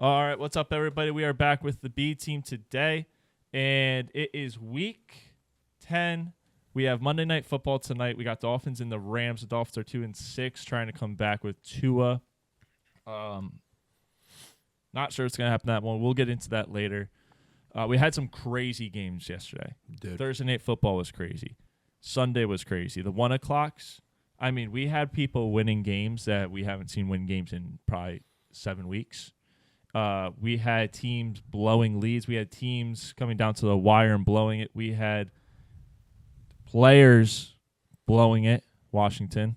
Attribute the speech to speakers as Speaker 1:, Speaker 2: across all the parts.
Speaker 1: All right, what's up, everybody? We are back with the B team today, and it is week 10. We have Monday Night Football tonight. We got Dolphins and the Rams. The Dolphins are 2-6, trying to come back with Tua. Not sure it's going to happen that one. We'll get into that later. We had some crazy games yesterday. Thursday Night Football was crazy. Sunday was crazy. The 1 o'clocks, I mean, we had people winning games that we haven't seen win games in probably 7 weeks. We had teams blowing leads. We had teams coming down to the wire and blowing it. We had players blowing it. Washington.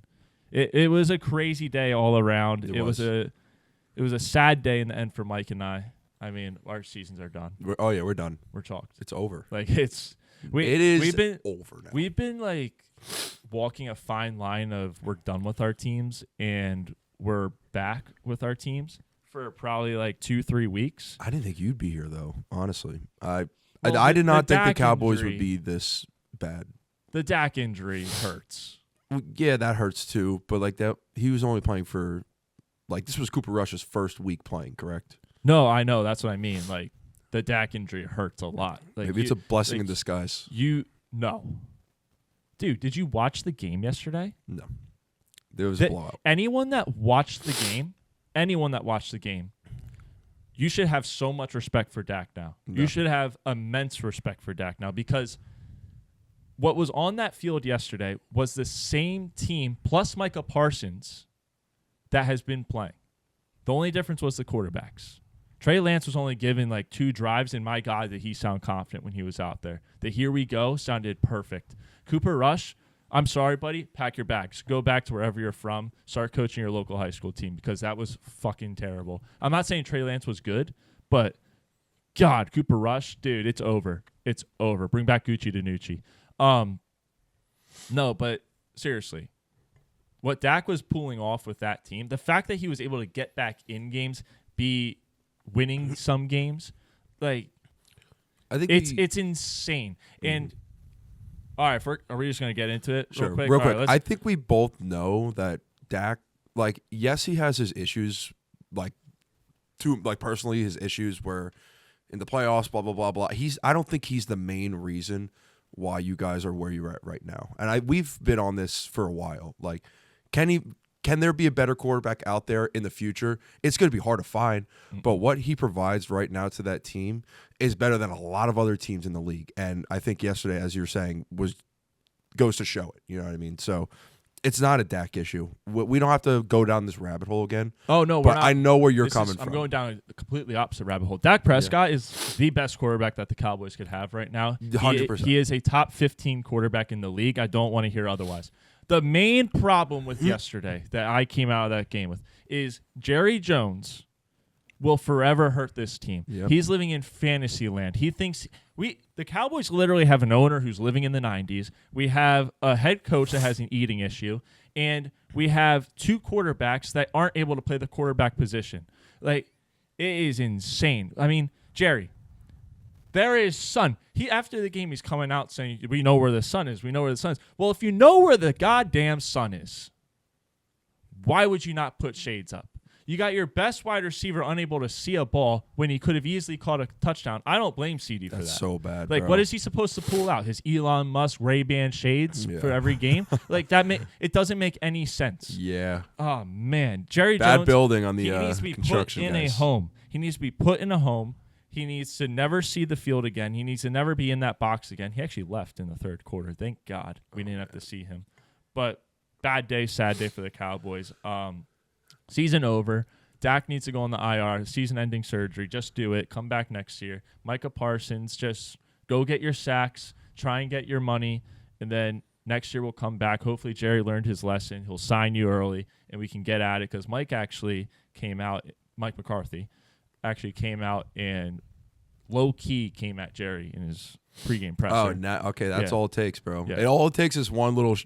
Speaker 1: It was a crazy day all around. It was a sad day in the end for Mike and I. I mean, our seasons are done.
Speaker 2: We're done.
Speaker 1: We're chalked.
Speaker 2: It's over.
Speaker 1: Like
Speaker 2: it is over now.
Speaker 1: We've been like walking a fine line of we're done with our teams and we're back with our teams for probably like 2-3 weeks.
Speaker 2: I didn't think you'd be here though, honestly. I did not think the Cowboys would be this bad.
Speaker 1: The Dak injury hurts.
Speaker 2: Yeah, that hurts too. But like that, he was only playing for, like, this was Cooper Rush's first week playing, correct?
Speaker 1: No, I know. That's what I mean. Like, the Dak injury hurts a lot. Like,
Speaker 2: maybe it's a blessing in disguise.
Speaker 1: No. Dude, did you watch the game yesterday?
Speaker 2: No. There was a blowout.
Speaker 1: Anyone that watched the game, you should have so much respect for Dak now. No. You should have immense respect for Dak now, because what was on that field yesterday was the same team plus Micah Parsons that has been playing. The only difference was the quarterbacks. Trey Lance was only given like 2 drives, and my God, did he sound confident when he was out there. The "here we go" sounded perfect. Cooper Rush, I'm sorry, buddy, pack your bags. Go back to wherever you're from. Start coaching your local high school team, because that was fucking terrible. I'm not saying Trey Lance was good, but God, Cooper Rush, dude, it's over. It's over. Bring back Gucci Danucci. No, but seriously, what Dak was pulling off with that team, the fact that he was able to get back in games, be winning some games, like, I think it's insane. And all right, are we just gonna get into it?
Speaker 2: Sure,
Speaker 1: real quick?
Speaker 2: Real quick. Right, I think we both know that Dak, like, yes, he has his issues, like personally his issues where in the playoffs, blah blah blah blah. I don't think he's the main reason why you guys are where you're at right now. And we've been on this for a while. Like, can there be a better quarterback out there in the future? It's going to be hard to find, but what he provides right now to that team is better than a lot of other teams in the league. And I think yesterday, as you're saying, goes to show it. You know what I mean? So it's not a Dak issue. We don't have to go down this rabbit hole again.
Speaker 1: Oh, no,
Speaker 2: but I know where you're coming from.
Speaker 1: I'm going down a completely opposite rabbit hole. Dak Prescott is the best quarterback that the Cowboys could have right now.
Speaker 2: 100%.
Speaker 1: He is a top 15 quarterback in the league. I don't want to hear otherwise. The main problem with yesterday that I came out of that game with is Jerry Jones will forever hurt this team. Yep. He's living in fantasy land. He thinks the Cowboys literally have an owner who's living in the 90s. We have a head coach that has an eating issue, and we have 2 quarterbacks that aren't able to play the quarterback position. Like, it is insane. I mean, Jerry, there is sun. After the game, he's coming out saying, "We know where the sun is. We know where the sun is." Well, if you know where the goddamn sun is, why would you not put shades up? You got your best wide receiver unable to see a ball when he could have easily caught a touchdown. I don't blame CD for that.
Speaker 2: That's so bad.
Speaker 1: Like,
Speaker 2: bro.
Speaker 1: What is he supposed to pull out? His Elon Musk Ray-Ban shades for every game? Like, it doesn't make any sense.
Speaker 2: Yeah.
Speaker 1: Oh man, Jerry
Speaker 2: Bad
Speaker 1: Jones.
Speaker 2: Building on the
Speaker 1: he needs to be
Speaker 2: construction
Speaker 1: put in
Speaker 2: guys.
Speaker 1: a home. He needs to be put in a home. He needs to never see the field again. He needs to never be in that box again. He actually left in the 3rd quarter. Thank God we didn't have to see him. But bad day, sad day for the Cowboys. Season over. Dak needs to go on the IR, season-ending surgery. Just do it. Come back next year. Micah Parsons, just go get your sacks, try and get your money, and then next year we'll come back. Hopefully Jerry learned his lesson. He'll sign you early, and we can get at it, because Mike McCarthy actually came out and low-key came at Jerry in his pregame presser.
Speaker 2: Oh, okay, that's all it takes, bro.
Speaker 1: Yeah.
Speaker 2: All it takes is one little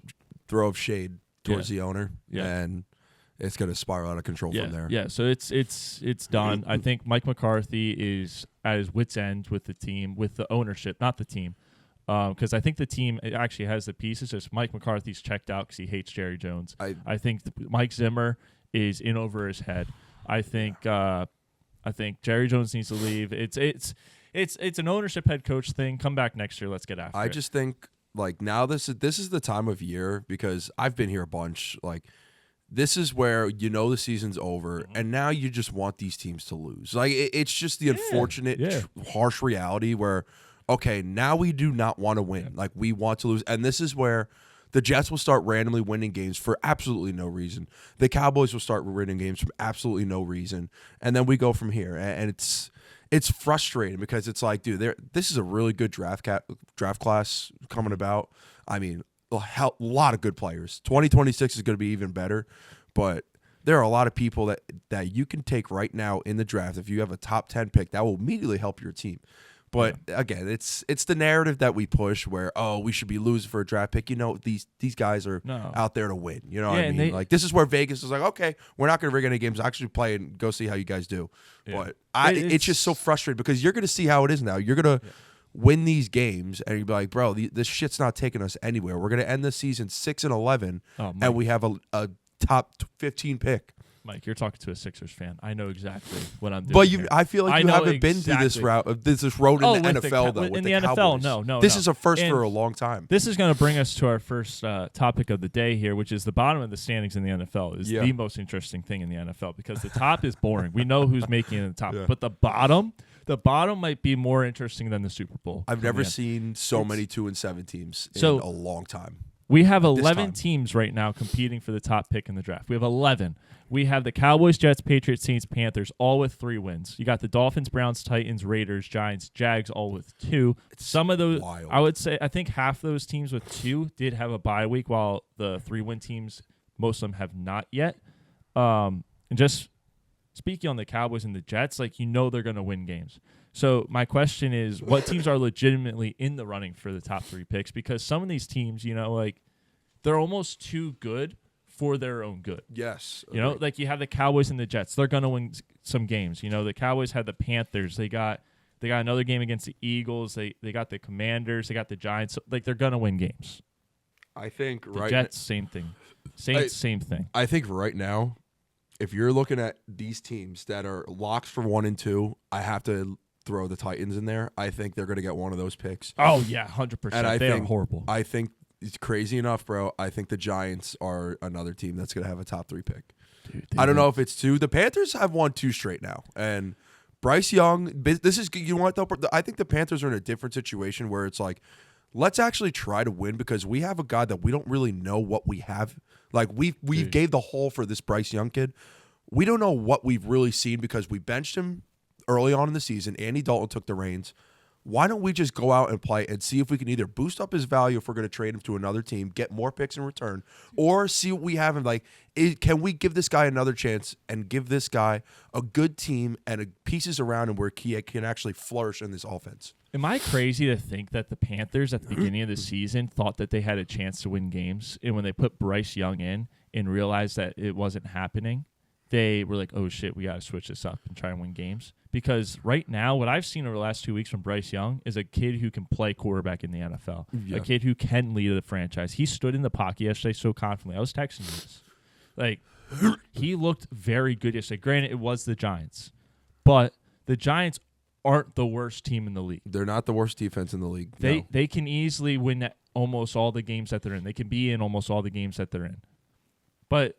Speaker 2: throw of shade towards the owner, and it's going to spiral out of control from there. Yeah,
Speaker 1: so it's done. I think Mike McCarthy is at his wit's end with the team, with the ownership, not the team. Because I think the team actually has the pieces. Just Mike McCarthy's checked out because he hates Jerry Jones. I think Mike Zimmer is in over his head. I think I think Jerry Jones needs to leave. It's an ownership head coach thing. Come back next year. Let's get after it.
Speaker 2: I just think like now this is the time of year because I've been here a bunch. Like this is where the season's over, and now you just want these teams to lose. Like it's just the unfortunate, harsh reality where okay, now we do not want to win. Like we want to lose, and this is where the Jets will start randomly winning games for absolutely no reason. The Cowboys will start winning games for absolutely no reason, and then we go from here. And it's frustrating because it's like, dude, this is a really good draft class coming about. I mean, a lot of good players. 2026 is going to be even better, but there are a lot of people that you can take right now in the draft. If you have a top 10 pick, that will immediately help your team. But again, it's the narrative that we push where, oh, we should be losing for a draft pick. These guys are out there to win. You know what I mean? Like this is where Vegas is like, okay, we're not going to rig any games. Actually play and go see how you guys do. Yeah. But it's just so frustrating because you're going to see how it is now. You're going to win these games and you'll be like, bro, this shit's not taking us anywhere. We're going to end the season 6-11 and we have a top 15 pick.
Speaker 1: Mike, you're talking to a Sixers fan. I know exactly what I'm doing.
Speaker 2: But I feel like you haven't been through this route, this road in the NFL, though.
Speaker 1: In the
Speaker 2: NFL,
Speaker 1: Cowboys. No.
Speaker 2: This is a first for a long time.
Speaker 1: This is going to bring us to our first topic of the day here, which is the bottom of the standings in the NFL is the most interesting thing in the NFL because the top is boring. We know who's making it in the top, but the bottom might be more interesting than the Super Bowl.
Speaker 2: I've never seen so many 2-7 teams in a long time.
Speaker 1: We have 11 teams right now competing for the top pick in the draft. We have 11. We have the Cowboys, Jets, Patriots, Saints, Panthers, all with 3 wins. You got the Dolphins, Browns, Titans, Raiders, Giants, Jags, all with 2. Some of those, wild. I think half those teams with 2 did have a bye week, while the 3-win teams, most of them have not yet. And just speaking on the Cowboys and the Jets, like they're going to win games. So my question is, what teams are legitimately in the running for the top 3 picks? Because some of these teams, they're almost too good for their own good.
Speaker 2: Yes.
Speaker 1: Like you have the Cowboys and the Jets. They're going to win some games. The Cowboys had the Panthers. They got another game against the Eagles. They got the Commanders. They got the Giants. Like they're going to win games.
Speaker 2: I think
Speaker 1: the Jets, same thing. Saints, same thing.
Speaker 2: I think right now, if you're looking at these teams that are locks for 1 and 2, I have to throw the Titans in there. I think they're going to get one of those picks.
Speaker 1: Oh, yeah, 100%.
Speaker 2: And
Speaker 1: they are horrible.
Speaker 2: I think it's crazy enough, bro. I think the Giants are another team that's going to have a top 3 pick. Dude, I don't know if it's 2. The Panthers have won 2 straight now. And Bryce Young, this is, I think the Panthers are in a different situation where it's like, let's actually try to win because we have a guy that we don't really know what we have. Like, we gave the whole for this Bryce Young kid. We don't know what we've really seen because we benched him early on in the season. Andy Dalton took the reins. Why don't we just go out and play and see if we can either boost up his value if we're going to trade him to another team, get more picks in return, or see what we have him like. Can we give this guy another chance and give this guy a good team and pieces around him where he can actually flourish in this offense?
Speaker 1: Am I crazy to think that the Panthers at the beginning of the season thought that they had a chance to win games, and when they put Bryce Young in and realized that it wasn't happening, they were like, oh, shit, we got to switch this up and try and win games? Because right now, what I've seen over the last 2 weeks from Bryce Young is a kid who can play quarterback in the NFL, a kid who can lead the franchise. He stood in the pocket yesterday so confidently. I was texting you this. Like, he looked very good yesterday. Granted, it was the Giants, but the Giants aren't the worst team in the league.
Speaker 2: They're not the worst defense in the league.
Speaker 1: They can easily win almost all the games that they're in. They can be in almost all the games that they're in. But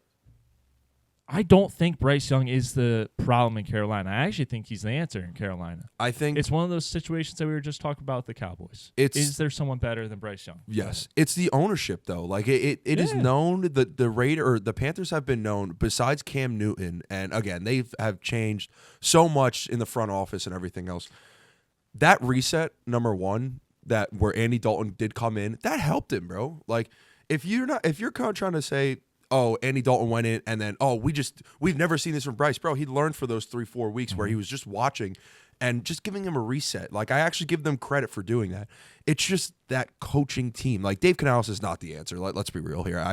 Speaker 1: I don't think Bryce Young is the problem in Carolina. I actually think he's the answer in Carolina. I think it's one of those situations that we were just talking about with the Cowboys. Is there someone better than Bryce Young?
Speaker 2: Yes. It's the ownership, though. Like it is known that the Panthers have been known, besides Cam Newton, and again, they have changed so much in the front office and everything else. That reset, number one, that where Andy Dalton did come in, that helped him, bro. Like if you're kind of trying to say, oh, Andy Dalton went in and then, we've never seen this from Bryce. Bro, he learned for those 3-4 weeks where he was just watching and just giving him a reset. Like, I actually give them credit for doing that. It's just that coaching team. Like, Dave Canales is not the answer. Let's be real here.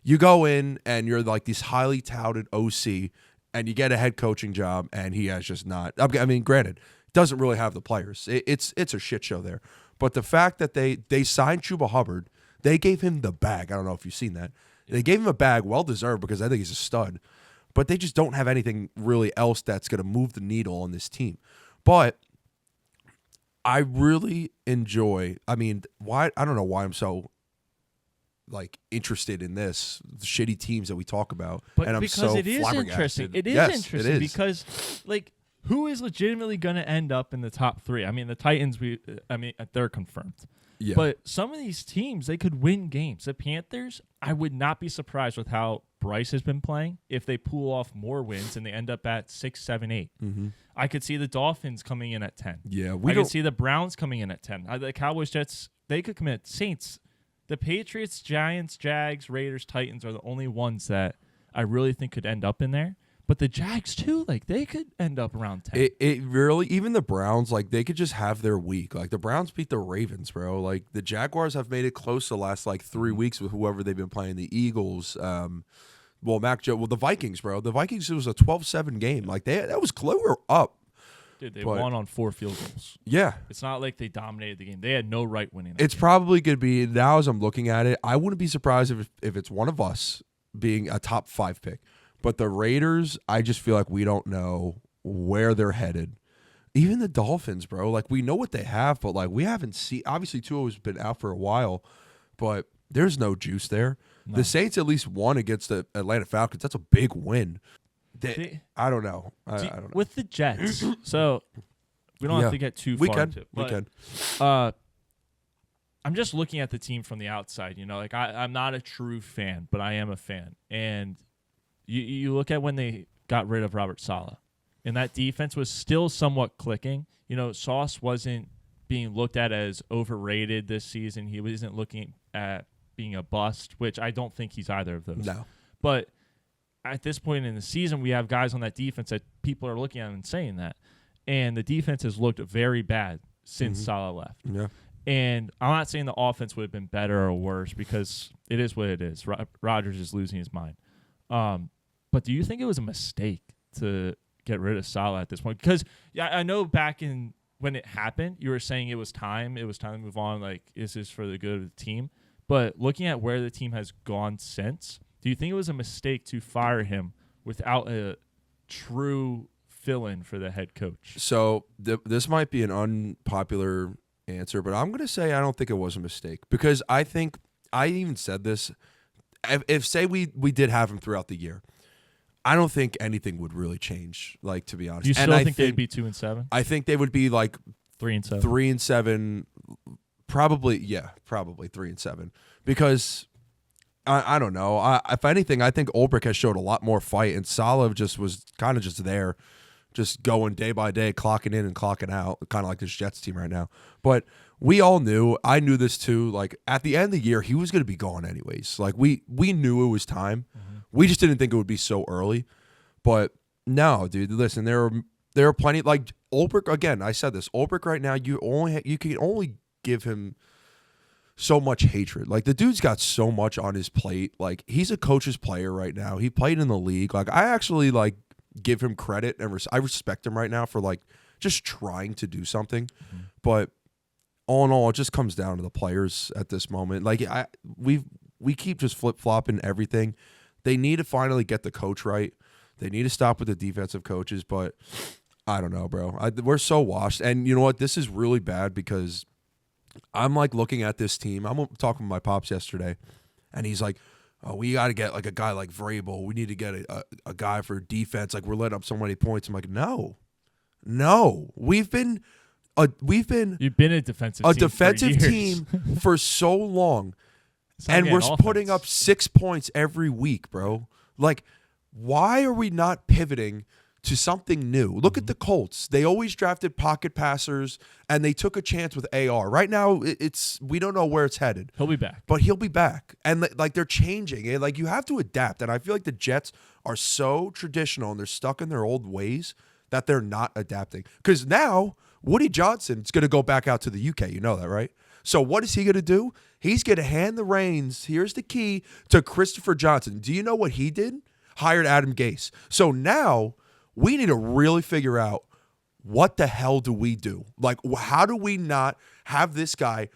Speaker 2: You go in and you're like this highly touted OC and you get a head coaching job and he has just not. I mean, granted, doesn't really have the players. It's a shit show there. But the fact that they signed Chuba Hubbard, they gave him the bag. I don't know if you've seen that. They gave him a bag, well-deserved, because I think he's a stud. but they just don't have anything really else that's going to move the needle on this team. But I really enjoy. I mean, why? I don't know why I'm so like interested in this the shitty teams that we talk about,
Speaker 1: but
Speaker 2: and I'm
Speaker 1: because
Speaker 2: so
Speaker 1: it is interesting. It is interesting because like who is legitimately going to end up in the top 3? I mean, the Titans. They're confirmed.
Speaker 2: Yeah.
Speaker 1: But some of these teams, they could win games. The Panthers, I would not be surprised with how Bryce has been playing if they pull off more wins and they end up at 6, 7, 8.
Speaker 2: Mm-hmm.
Speaker 1: I could see the Dolphins coming in at 10.
Speaker 2: Yeah,
Speaker 1: I could see the Browns coming in at 10. The Cowboys, Jets, they could come in. Saints, the Patriots, Giants, Jags, Raiders, Titans are the only ones that I really think could end up in there. But the Jags, too, like, they could end up around 10.
Speaker 2: It really, even the Browns, like, they could just have their week. Like, the Browns beat the Ravens, bro. Like, the Jaguars have made it close the last, like, 3 weeks with whoever they've been playing. The Eagles, the Vikings, bro. The Vikings, it was a 12-7 game. Like, that was close. We were up.
Speaker 1: Dude, they won on 4 field goals.
Speaker 2: Yeah.
Speaker 1: It's not like they dominated the game. They had no right winning.
Speaker 2: It's probably going to be, now as I'm looking at it, I wouldn't be surprised if it's one of us being a top 5 pick. But the Raiders, I just feel like we don't know where they're headed. Even the Dolphins, bro. Like, we know what they have, but, like, we haven't seen. Obviously, Tua has been out for a while, but there's no juice there. No. The Saints at least won against the Atlanta Falcons. That's a big win. I don't know. I don't know.
Speaker 1: With the Jets, so we don't have to get too far into it.
Speaker 2: We can.
Speaker 1: I'm just looking at the team from the outside. You know, like, I'm not a true fan, but I am a fan. And you look at when they got rid of Robert Saleh, and that defense was still somewhat clicking. You know, Sauce wasn't being looked at as overrated this season. He wasn't looking at being a bust, which I don't think he's either of those.
Speaker 2: No.
Speaker 1: But at this point in the season, we have guys on that defense that people are looking at and saying that. And the defense has looked very bad since Saleh left.
Speaker 2: Yeah.
Speaker 1: And I'm not saying the offense would have been better or worse because it is what it is. Rodgers is losing his mind. But do you think it was a mistake to get rid of Saleh at this point? Because I know back in when it happened, you were saying it was time to move on. Like, is this for the good of the team? But looking at where the team has gone since, do you think it was a mistake to fire him without a true fill-in for the head coach?
Speaker 2: So this might be an unpopular answer, but I'm going to say I don't think it was a mistake because I think I even said this. If say we did have him throughout the year, I don't think anything would really change. Like, to be honest,
Speaker 1: you still think they'd be 2-7?
Speaker 2: I think they would be like
Speaker 1: 3-7.
Speaker 2: 3-7, probably 3-7 because I don't know. If anything, I think Ulbrich has showed a lot more fight, and Saleh just was kind of just there, just going day by day, clocking in and clocking out, kind of like this Jets team right now. But we all knew, I knew this too, like at the end of the year, he was going to be gone anyways. Like we knew it was time. Mm-hmm. We just didn't think it would be so early. But no, dude, listen, there are plenty, like Ulbrich, again, I said this, Ulbrich right now, you can only give him so much hatred. Like, the dude's got so much on his plate. Like, he's a coach's player right now. He played in the league. Like, I actually, like, give him credit, and I respect him right now for, like, just trying to do something. Mm-hmm. But all in all, it just comes down to the players at this moment. Like, we keep just flip-flopping everything. They need to finally get the coach right. They need to stop with the defensive coaches, but I don't know, bro. We're so washed. And you know what? This is really bad because I'm, like, looking at this team. I'm talking with my pops yesterday, and he's like, oh, we got to get, like, a guy like Vrabel. We need to get a guy for defense. Like, we're letting up so many points. I'm like, no. You've been a defensive team for so long, and we're putting up 6 points every week, bro. Like, why are we not pivoting to something new? Look at the Colts. They always drafted pocket passers, and they took a chance with AR. Right now, we don't know where it's headed.
Speaker 1: He'll be back.
Speaker 2: But he'll be back. And, like, they're changing it. Like, you have to adapt. And I feel like the Jets are so traditional, and they're stuck in their old ways that they're not adapting. Because now, Woody Johnson is going to go back out to the UK. You know that, right? So what is he going to do? He's going to hand the reins, here's the key, to Christopher Johnson. Do you know what he did? Hired Adam Gase. So now we need to really figure out what the hell do we do? Like, how do we not have this guy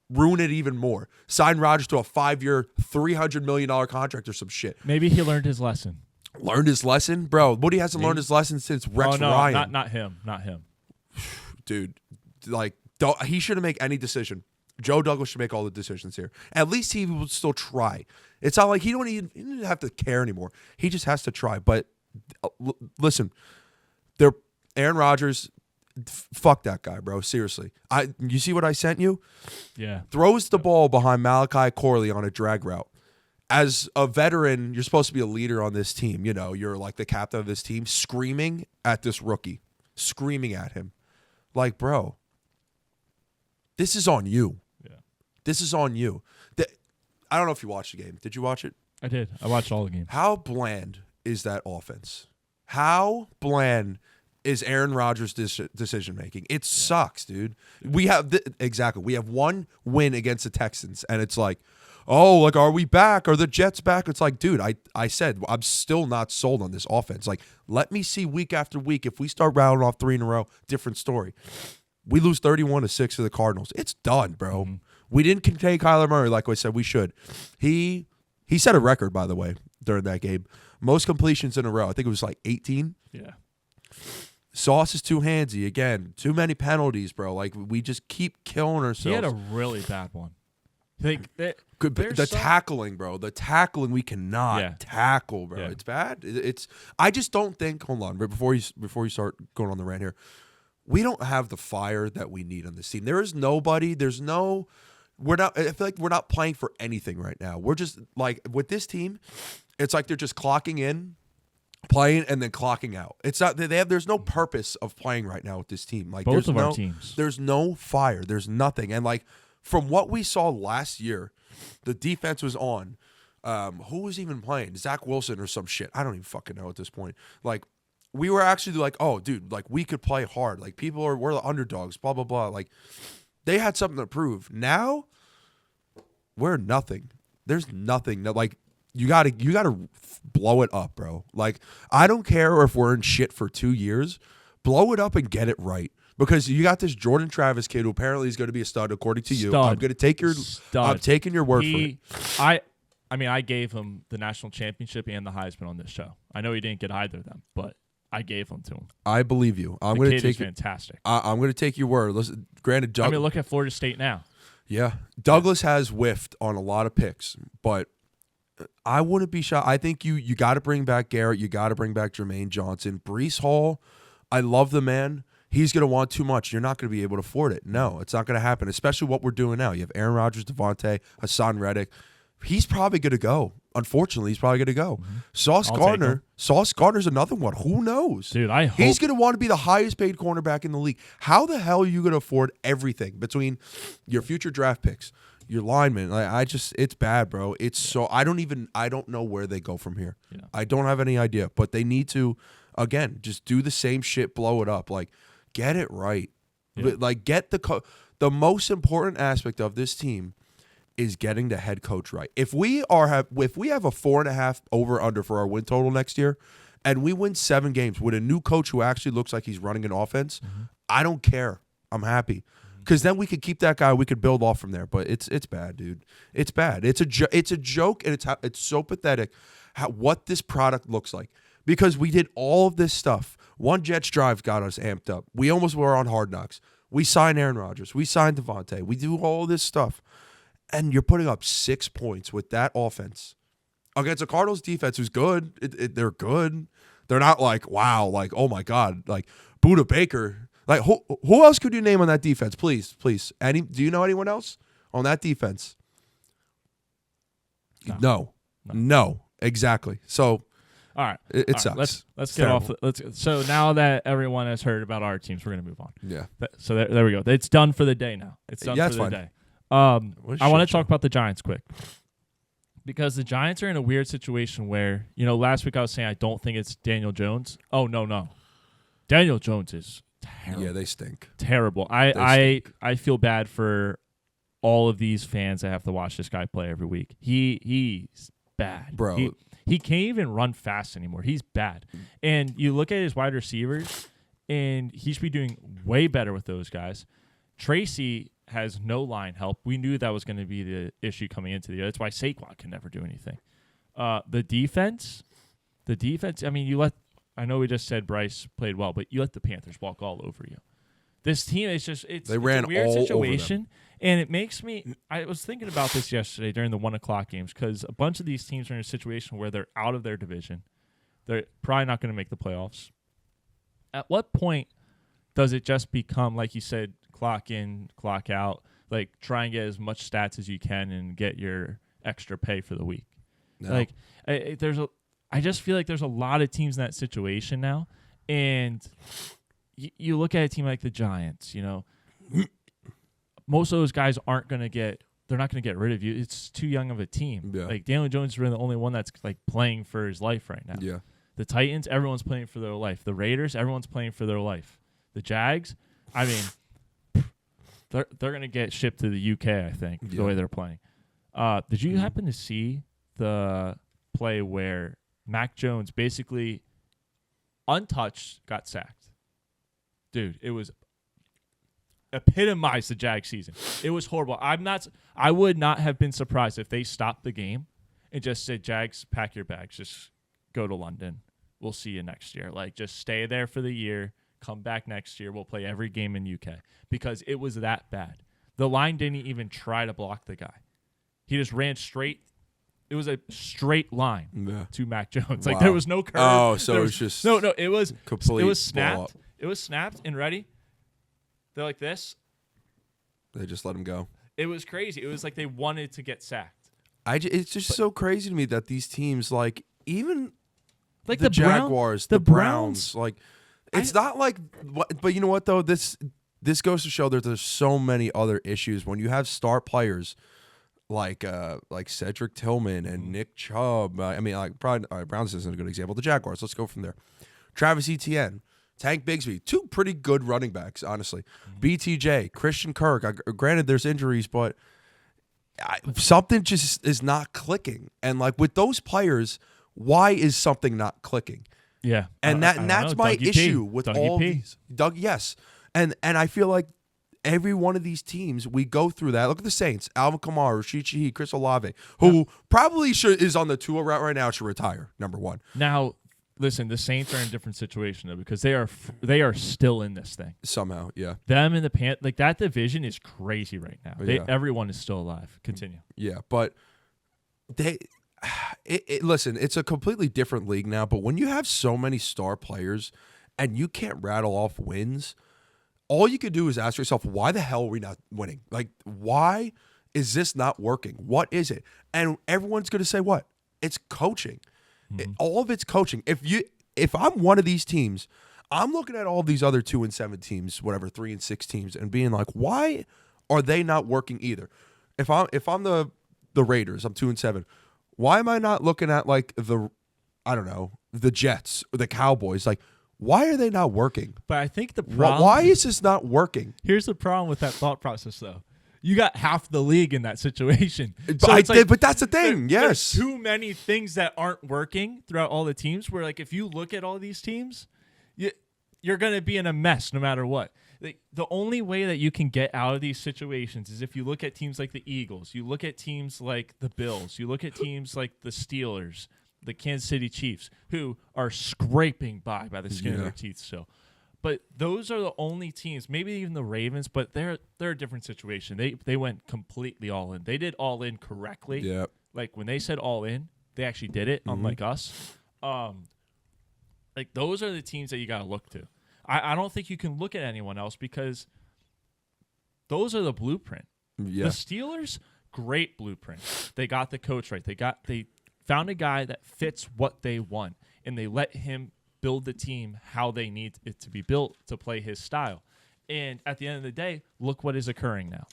Speaker 2: ruin it even more? Sign Rodgers to a 5-year, $300 million contract or some shit.
Speaker 1: Maybe he learned his lesson.
Speaker 2: Learned his lesson, bro. Woody hasn't learned his lesson since Rex Ryan.
Speaker 1: Not him.
Speaker 2: Dude, like he shouldn't make any decision. Joe Douglas should make all the decisions here. At least he would still try. It's not like he doesn't have to care anymore. He just has to try. But listen, Aaron Rodgers. Fuck that guy, bro. Seriously. You see what I sent you?
Speaker 1: Yeah.
Speaker 2: Throws the ball behind Malachi Corley on a drag route. As a veteran, you're supposed to be a leader on this team. You know, you're like the captain of this team, screaming at this rookie, screaming at him. Like, bro, this is on you.
Speaker 1: Yeah.
Speaker 2: This is on you. I don't know if you watched the game. Did you watch it?
Speaker 1: I did. I watched all the games.
Speaker 2: How bland is that offense? How bland is Aaron Rodgers' decision making? It sucks, dude. We have we have one win against the Texans, and it's like, oh, like, are we back? Are the Jets back? It's like, dude, I said I'm still not sold on this offense. Like, let me see week after week. If we start rounding off 3 in a row, different story. We lose 31-6 to the Cardinals. It's done, bro. Mm-hmm. We didn't contain Kyler Murray like I said we should. He set a record, by the way, during that game. Most completions in a row. I think it was like 18.
Speaker 1: Yeah.
Speaker 2: Sauce is too handsy. Again, too many penalties, bro. Like, we just keep killing ourselves.
Speaker 1: He had a really bad one. Like,
Speaker 2: the tackling, bro. The tackling, we cannot tackle, bro. Yeah. It's bad. I just don't think. Hold on, before you start going on the rant here, we don't have the fire that we need on this team. There is nobody. There's no. We're not. I feel like we're not playing for anything right now. We're just like with this team. It's like they're just clocking in, playing, and then clocking out. It's not. There's no purpose of playing right now with this team. Like
Speaker 1: both of our teams.
Speaker 2: There's no fire. There's nothing. And like from what we saw last year, the defense was on. Who was even playing? Zach Wilson or some shit. I don't even fucking know at this point. Like, we were actually like, oh, dude, like, we could play hard. Like, we're the underdogs, blah, blah, blah. Like, they had something to prove. Now, we're nothing. There's nothing. Like, you gotta blow it up, bro. Like, I don't care if we're in shit for 2 years. Blow it up and get it right. Because you got this Jordan Travis kid who apparently is going to be a stud, according to you. I'm going to take your I'm taking your word for it.
Speaker 1: I mean, I gave him the national championship and the Heisman on this show. I know he didn't get either of them, but I gave them to him.
Speaker 2: I believe you. I'm going to take
Speaker 1: fantastic.
Speaker 2: I'm going to take your word. Listen, granted,
Speaker 1: I mean, look at Florida State now.
Speaker 2: Yeah, Douglas has whiffed on a lot of picks, but I wouldn't be shocked. I think you got to bring back Garrett. You got to bring back Jermaine Johnson. Breece Hall, I love the man. He's going to want too much. You're not going to be able to afford it. No, it's not going to happen, especially what we're doing now. You have Aaron Rodgers, Devontae, Hassan Reddick. He's probably going to go. Unfortunately, he's probably going to go. Mm-hmm. Sauce Gardner's another one. Who knows?
Speaker 1: Dude,
Speaker 2: he's going to want to be the highest paid cornerback in the league. How the hell are you going to afford everything between your future draft picks, your linemen? It's bad, bro. It's so I don't know where they go from here. Yeah. I don't have any idea, but they need to, again, just do the same shit, blow it up. Like, get it right. Yeah. Like, get the most important aspect of this team is getting the head coach right. If we have a 4.5 over under for our win total next year, and we win 7 games with a new coach who actually looks like he's running an offense, I don't care. I'm happy because then we could keep that guy. We could build off from there. But it's bad, dude. It's bad. It's a joke, and it's so pathetic what this product looks like because we did all of this stuff. One Jets drive got us amped up. We almost were on Hard Knocks. We signed Aaron Rodgers. We signed Devontae. We do all this stuff. And you're putting up 6 points with that offense against a Cardinals defense who's good. They're good. They're not like, wow, like, oh, my God, like Budda Baker. Like, who else could you name on that defense? Please. Do you know anyone else on that defense? No. Exactly. So,
Speaker 1: all right.
Speaker 2: It sucks.
Speaker 1: Let's get off. So now that everyone has heard about our teams, we're going to move on.
Speaker 2: Yeah.
Speaker 1: So there we go. It's done for the day now. It's done for the day. I want to talk about the Giants quick because the Giants are in a weird situation where, last week I was saying I don't think it's Daniel Jones. Oh, no. Daniel Jones is terrible.
Speaker 2: Yeah, they stink.
Speaker 1: Terrible. I feel bad for all of these fans that have to watch this guy play every week. He's bad.
Speaker 2: Bro.
Speaker 1: He can't even run fast anymore. He's bad. And you look at his wide receivers, and he should be doing way better with those guys. Tracy has no line help. We knew that was going to be the issue coming into the year. That's why Saquon can never do anything. The defense The defense, I mean, I know we just said Bryce played well, but you let the Panthers walk all over you. This team is just, it's a weird situation. And it makes me, I was thinking about this yesterday during the 1 o'clock games because a bunch of these teams are in a situation where they're out of their division. They're probably not going to make the playoffs. At what point does it just become, like you said, clock in, clock out, like try and get as much stats as you can and get your extra pay for the week? No. Like I just feel like there's a lot of teams in that situation now. And you look at a team like the Giants, most of those guys they're not going to get rid of you. It's too young of a team. Yeah. Like Daniel Jones is really the only one that's like playing for his life right now.
Speaker 2: Yeah.
Speaker 1: The Titans, everyone's playing for their life. The Raiders, everyone's playing for their life. The Jags, I mean, they're going to get shipped to the UK, I think, the way they're playing. Did you happen to see the play where Mac Jones basically untouched got sacked? Dude, it was epitomized the Jag season. It was horrible. I would not have been surprised if they stopped the game and just said, Jags, pack your bags, just go to London. We'll see you next year. Like, just stay there for the year. Come back next year. We'll play every game in UK because it was that bad. The line didn't even try to block the guy. He just ran straight. It was a straight line to Mac Jones. Like, there was no curve.
Speaker 2: Oh, so it was just
Speaker 1: no. It was
Speaker 2: complete.
Speaker 1: It was snapped. It was snapped and ready. They're like this.
Speaker 2: They just let him go.
Speaker 1: It was crazy. It was like they wanted to get sacked.
Speaker 2: It's just so crazy to me that these teams, like even
Speaker 1: like
Speaker 2: the Jaguars, the Browns, like it's not like. But you know what though? This goes to show that there's so many other issues when you have star players like Cedric Tillman and Nick Chubb. I mean, like probably Browns isn't a good example. The Jaguars. Let's go from there. Travis Etienne. Tank Bigsby, two pretty good running backs, honestly. BTJ, Christian Kirk. Granted, there's injuries, but something just is not clicking. And like with those players, why is something not clicking?
Speaker 1: Yeah,
Speaker 2: and that's my issue with all these. Yes, and I feel like every one of these teams, we go through that. Look at the Saints: Alvin Kamara, Rashid Shaheed, Chris Olave, who probably is on the Tua route right now, should retire. Number one.
Speaker 1: Now. Listen, the Saints are in a different situation though because they are still in this thing
Speaker 2: somehow. Yeah,
Speaker 1: them and the like that division is crazy right now. Everyone is still alive. Continue.
Speaker 2: Yeah, but listen, it's a completely different league now. But when you have so many star players and you can't rattle off wins, all you could do is ask yourself, why the hell are we not winning? Like, why is this not working? What is it? And everyone's going to say what? It's coaching. All of it's coaching. If I'm one of these teams, I'm looking at all these other 2-7 teams, whatever 3-6 teams, and being like, why are they not working either? If I'm the Raiders, I'm 2-7. Why am I not looking at like the Jets or the Cowboys? Like, why are they not working?
Speaker 1: But I think the problem.
Speaker 2: Why is this not working?
Speaker 1: Here's the problem with that thought process, though. You got half the league in that situation.
Speaker 2: But that's the thing. Yes.
Speaker 1: There's too many things that aren't working throughout all the teams where, like, if you look at all these teams, you're going to be in a mess no matter what. Like, the only way that you can get out of these situations is if you look at teams like the Eagles. You look at teams like the Bills. You look at teams like the Steelers, the Kansas City Chiefs, who are scraping by the skin of their teeth still. But those are the only teams, maybe even the Ravens, but they're a different situation. They went completely all in. They did all in correctly.
Speaker 2: Yep.
Speaker 1: Like when they said all in, they actually did it, unlike us. Like those are the teams that you got to look to. I don't think you can look at anyone else because those are the blueprint. Yeah. The Steelers, great blueprint. They got the coach right. They found a guy that fits what they want, and they let him build the team how they need it to be built to play his style. And at the end of the day, look what is occurring now.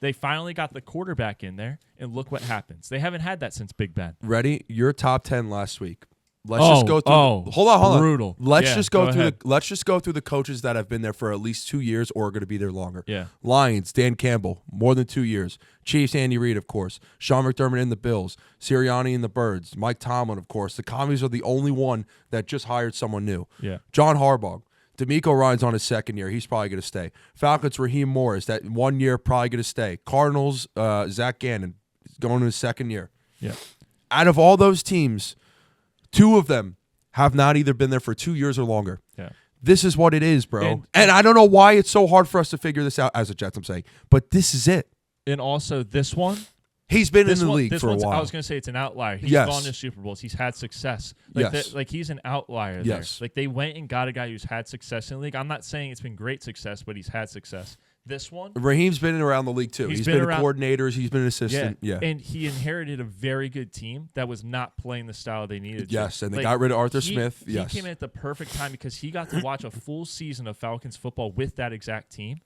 Speaker 1: They finally got the quarterback in there, and look what happens. They haven't had that since Big Ben.
Speaker 2: Ready? Your top 10 last week. Let's just go through. Hold on.
Speaker 1: Brutal.
Speaker 2: Let's just go through the coaches that have been there for at least 2 years or are going to be there longer.
Speaker 1: Yeah.
Speaker 2: Lions, Dan Campbell, more than 2 years. Chiefs, Andy Reid, of course. Sean McDermott in the Bills. Sirianni in the Birds. Mike Tomlin, of course. The Commies are the only one that just hired someone new.
Speaker 1: Yeah.
Speaker 2: John Harbaugh. D'Amico Ryan's on his second year. He's probably going to stay. Falcons, Raheem Morris. That 1 year, probably going to stay. Cardinals, Zach Gannon, going to his second year.
Speaker 1: Yeah.
Speaker 2: Out of all those teams, 2 of them have not either been there for 2 years or longer.
Speaker 1: Yeah.
Speaker 2: This is what it is, bro. And I don't know why it's so hard for us to figure this out as a Jets, I'm saying. But this is it.
Speaker 1: And also this one.
Speaker 2: He's been in the league for a while.
Speaker 1: I was going to say it's an outlier. He's
Speaker 2: Yes.
Speaker 1: gone to Super Bowls. He's had success.
Speaker 2: Yes.
Speaker 1: Like he's an outlier
Speaker 2: Yes.
Speaker 1: there. Like they went and got a guy who's had success in the league. I'm not saying it's been great success, but he's had success. This one,
Speaker 2: Raheem's been around the league too. He's been a coordinator. He's been an assistant. Yeah.
Speaker 1: And he inherited a very good team that was not playing the style they needed.
Speaker 2: Yes, and they got rid of Arthur Smith.
Speaker 1: He came in at the perfect time because he got to watch a full season of Falcons football with that exact team.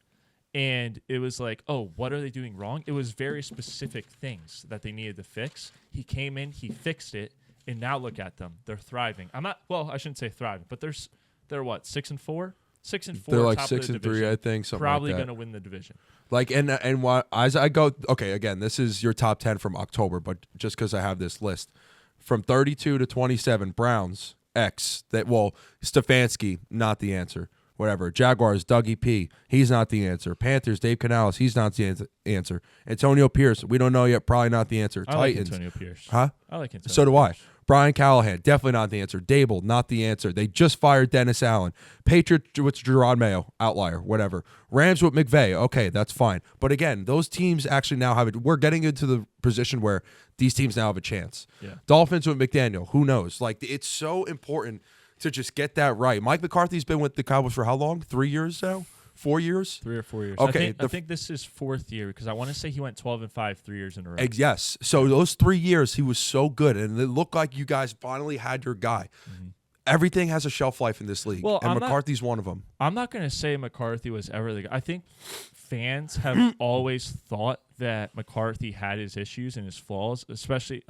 Speaker 1: And it was like, oh, what are they doing wrong? It was very specific things that they needed to fix. He came in, he fixed it, and now look at them. They're thriving. I shouldn't say thriving, but they're what, 6-4? 6-4.
Speaker 2: They're like
Speaker 1: top
Speaker 2: 6-3, I think. Something
Speaker 1: probably
Speaker 2: like that.
Speaker 1: going to win the division.
Speaker 2: Like and what as I go, okay, again, this is your top 10 from October, but just because I have this list from 32 to 27, Browns X. Stefanski, not the answer. Whatever. Jaguars, Dougie P. He's not the answer. Panthers, Dave Canales. He's not the answer. Antonio Pierce. We don't know yet. Probably not the answer.
Speaker 1: I
Speaker 2: Titans.
Speaker 1: like Antonio Pierce.
Speaker 2: Huh?
Speaker 1: I like Antonio
Speaker 2: So do I.
Speaker 1: Pierce.
Speaker 2: Brian Callahan, definitely not the answer. Dable, not the answer. They just fired Dennis Allen. Patriots with Gerard Mayo, outlier, whatever. Rams with McVay, okay, that's fine. But again, those teams actually now have it. We're getting into the position where these teams now have a chance.
Speaker 1: Yeah.
Speaker 2: Dolphins with McDaniel, who knows? Like, it's so important to just get that right. Mike McCarthy's been with the Cowboys for how long? 3 years now? 4 years?
Speaker 1: 3 or 4 years.
Speaker 2: Okay,
Speaker 1: I think this is 4th year because I want to say he went 12-5 3 years in a row.
Speaker 2: Yes. So those 3 years, he was so good, and it looked like you guys finally had your guy. Mm-hmm. Everything has a shelf life in this league, and McCarthy's one of them.
Speaker 1: I'm not going to say McCarthy was ever the guy. I think fans have always thought that McCarthy had his issues and his flaws, especially,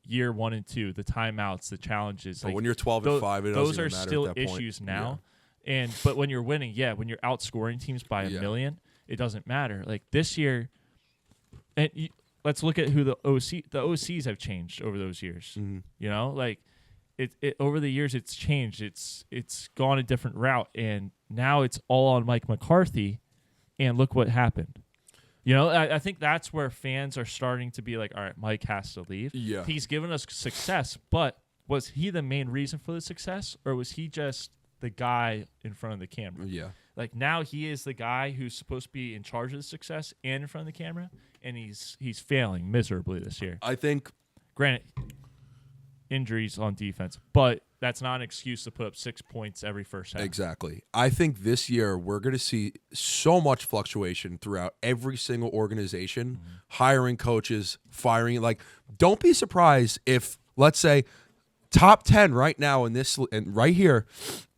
Speaker 1: year 1 and 2, the timeouts, the challenges.
Speaker 2: But when you're 12-5, it
Speaker 1: those
Speaker 2: doesn't
Speaker 1: are
Speaker 2: matter
Speaker 1: still
Speaker 2: at that point.
Speaker 1: issues now. Yeah. But when you're winning, when you're outscoring teams by a million, it doesn't matter. Like this year, let's look at who the OCs have changed over those years.
Speaker 2: Mm-hmm.
Speaker 1: You know, like it over the years it's changed. It's gone a different route, and now it's all on Mike McCarthy. And look what happened. You know, I think that's where fans are starting to be like, all right, Mike has to leave.
Speaker 2: Yeah.
Speaker 1: He's given us success, but was he the main reason for the success, or was he just the guy in front of the camera?
Speaker 2: Yeah.
Speaker 1: Like now he is the guy who's supposed to be in charge of the success and in front of the camera, and he's failing miserably this year.
Speaker 2: I think,
Speaker 1: granted, injuries on defense, but that's not an excuse to put up 6 points every first half.
Speaker 2: Exactly. I think this year we're going to see so much fluctuation throughout every single organization, hiring coaches, firing. Like, don't be surprised if, let's say, top 10 right now in this and right here,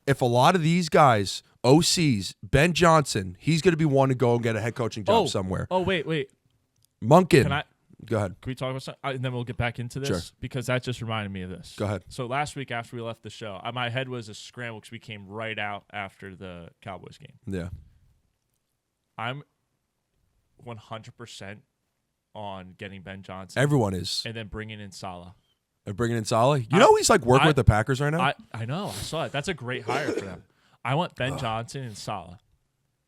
Speaker 2: if a lot of these guys, OCs, Ben Johnson, he's going to be one to go and get a head coaching job somewhere.
Speaker 1: Oh, wait.
Speaker 2: Monken. Go ahead.
Speaker 1: Can we talk about something? And then we'll get back into this?
Speaker 2: Sure.
Speaker 1: Because that just reminded me of this.
Speaker 2: Go ahead.
Speaker 1: So last week after we left the show, my head was a scramble because we came right out after the Cowboys game.
Speaker 2: Yeah.
Speaker 1: I'm 100% on getting Ben Johnson.
Speaker 2: Everyone is.
Speaker 1: And then bringing in Salah.
Speaker 2: And bringing in Salah? You know he's like working with the Packers right now?
Speaker 1: I know. I saw it. That's a great hire for them. I want Ben Johnson and Salah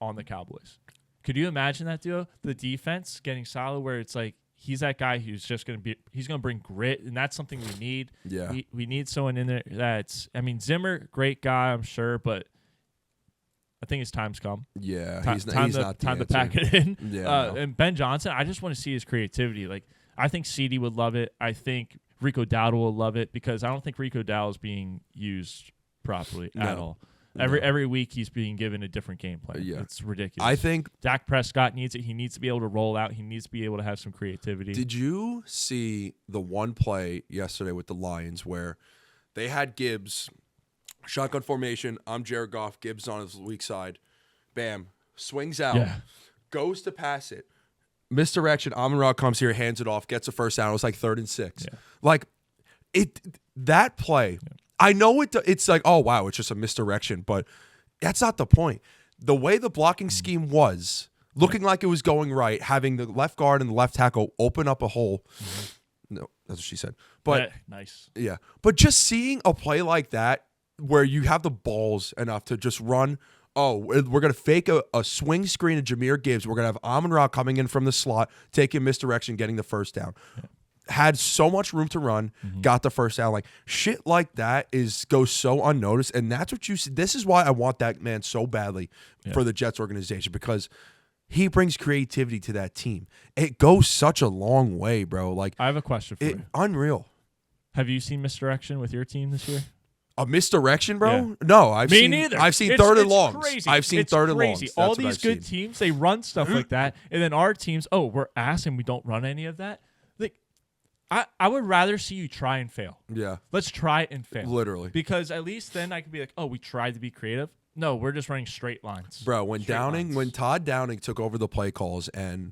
Speaker 1: on the Cowboys. Could you imagine that duo? The defense getting Salah where it's like, he's that guy who's just going to bring grit, and that's something we need.
Speaker 2: Yeah.
Speaker 1: We need someone in there Zimmer, great guy, I'm sure, but I think his time's come.
Speaker 2: Yeah, he's not the
Speaker 1: time
Speaker 2: answer.
Speaker 1: to pack it in.
Speaker 2: Yeah,
Speaker 1: And Ben Johnson, I just want to see his creativity. Like, I think CD would love it. I think Rico Dowdle will love it because I don't think Rico Dowdle is being used properly at all. Every week he's being given a different game plan.
Speaker 2: Yeah.
Speaker 1: It's ridiculous.
Speaker 2: I think
Speaker 1: Dak Prescott needs it. He needs to be able to roll out. He needs to be able to have some creativity.
Speaker 2: Did you see the one play yesterday with the Lions where they had Gibbs, shotgun formation, I'm Jared Goff, Gibbs on his weak side, bam, swings out, goes to pass it, misdirection, Amon-Ra comes here, hands it off, gets a first down. It was like 3rd and 6. Yeah. Like, that play, I know it's like, oh, wow, it's just a misdirection, but that's not the point. The way the blocking scheme was, looking like it was going right, having the left guard and the left tackle open up a hole. No, that's what she said. But
Speaker 1: nice.
Speaker 2: Yeah. But just seeing a play like that where you have the balls enough to just run, we're going to fake a swing screen of Jahmyr Gibbs. We're going to have Amon-Ra coming in from the slot, taking misdirection, getting the first down. Yeah. had so much room to run, got the first down. Like shit like that goes so unnoticed, and that's what you see. This is why I want that man so badly for the Jets organization, because he brings creativity to that team. It goes such a long way, bro. Like
Speaker 1: I have a question for you.
Speaker 2: Unreal.
Speaker 1: Have you seen misdirection with your team this year?
Speaker 2: A misdirection, bro?
Speaker 1: Yeah.
Speaker 2: No, I've
Speaker 1: Me
Speaker 2: seen
Speaker 1: neither.
Speaker 2: I've seen third and longs.
Speaker 1: Crazy.
Speaker 2: I've seen third and longs. That's
Speaker 1: All
Speaker 2: what
Speaker 1: these
Speaker 2: I've
Speaker 1: good
Speaker 2: seen.
Speaker 1: teams, they run stuff like that, and then our teams, we're ass and we don't run any of that. Like, I would rather see you try and fail.
Speaker 2: Yeah.
Speaker 1: Let's try and fail.
Speaker 2: Literally.
Speaker 1: Because at least then I could be like, we tried to be creative. No, we're just running straight lines.
Speaker 2: Bro, when Todd Downing took over the play calls, and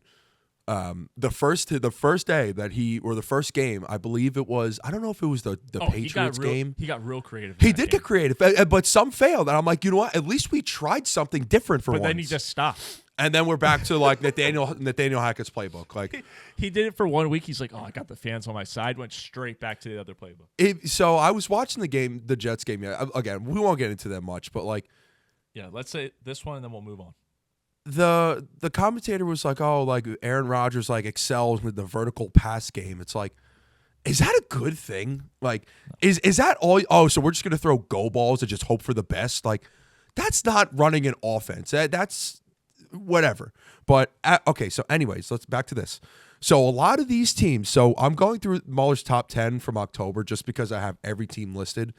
Speaker 2: the first day that the first game, I believe it was, I don't know if it was the Patriots game.
Speaker 1: He got real creative.
Speaker 2: He did get creative, but some failed. And I'm like, you know what? At least we tried something different for once.
Speaker 1: But then he just stopped.
Speaker 2: And then we're back to like Nathaniel Hackett's playbook. Like
Speaker 1: he did it for 1 week. He's like, I got the fans on my side. Went straight back to the other playbook.
Speaker 2: So I was watching the Jets game. Again, we won't get into that much, but like,
Speaker 1: yeah, let's say this one and then we'll move on.
Speaker 2: The commentator was like, like Aaron Rodgers like excels with the vertical pass game. It's like, is that a good thing? Like, is that all? Oh, so we're just gonna throw go balls and just hope for the best? Like, that's not running an offense. That's whatever. But okay, so anyways, let's back to this. So a lot of these teams. So I'm going through Muller's top 10 from October just because I have every team listed.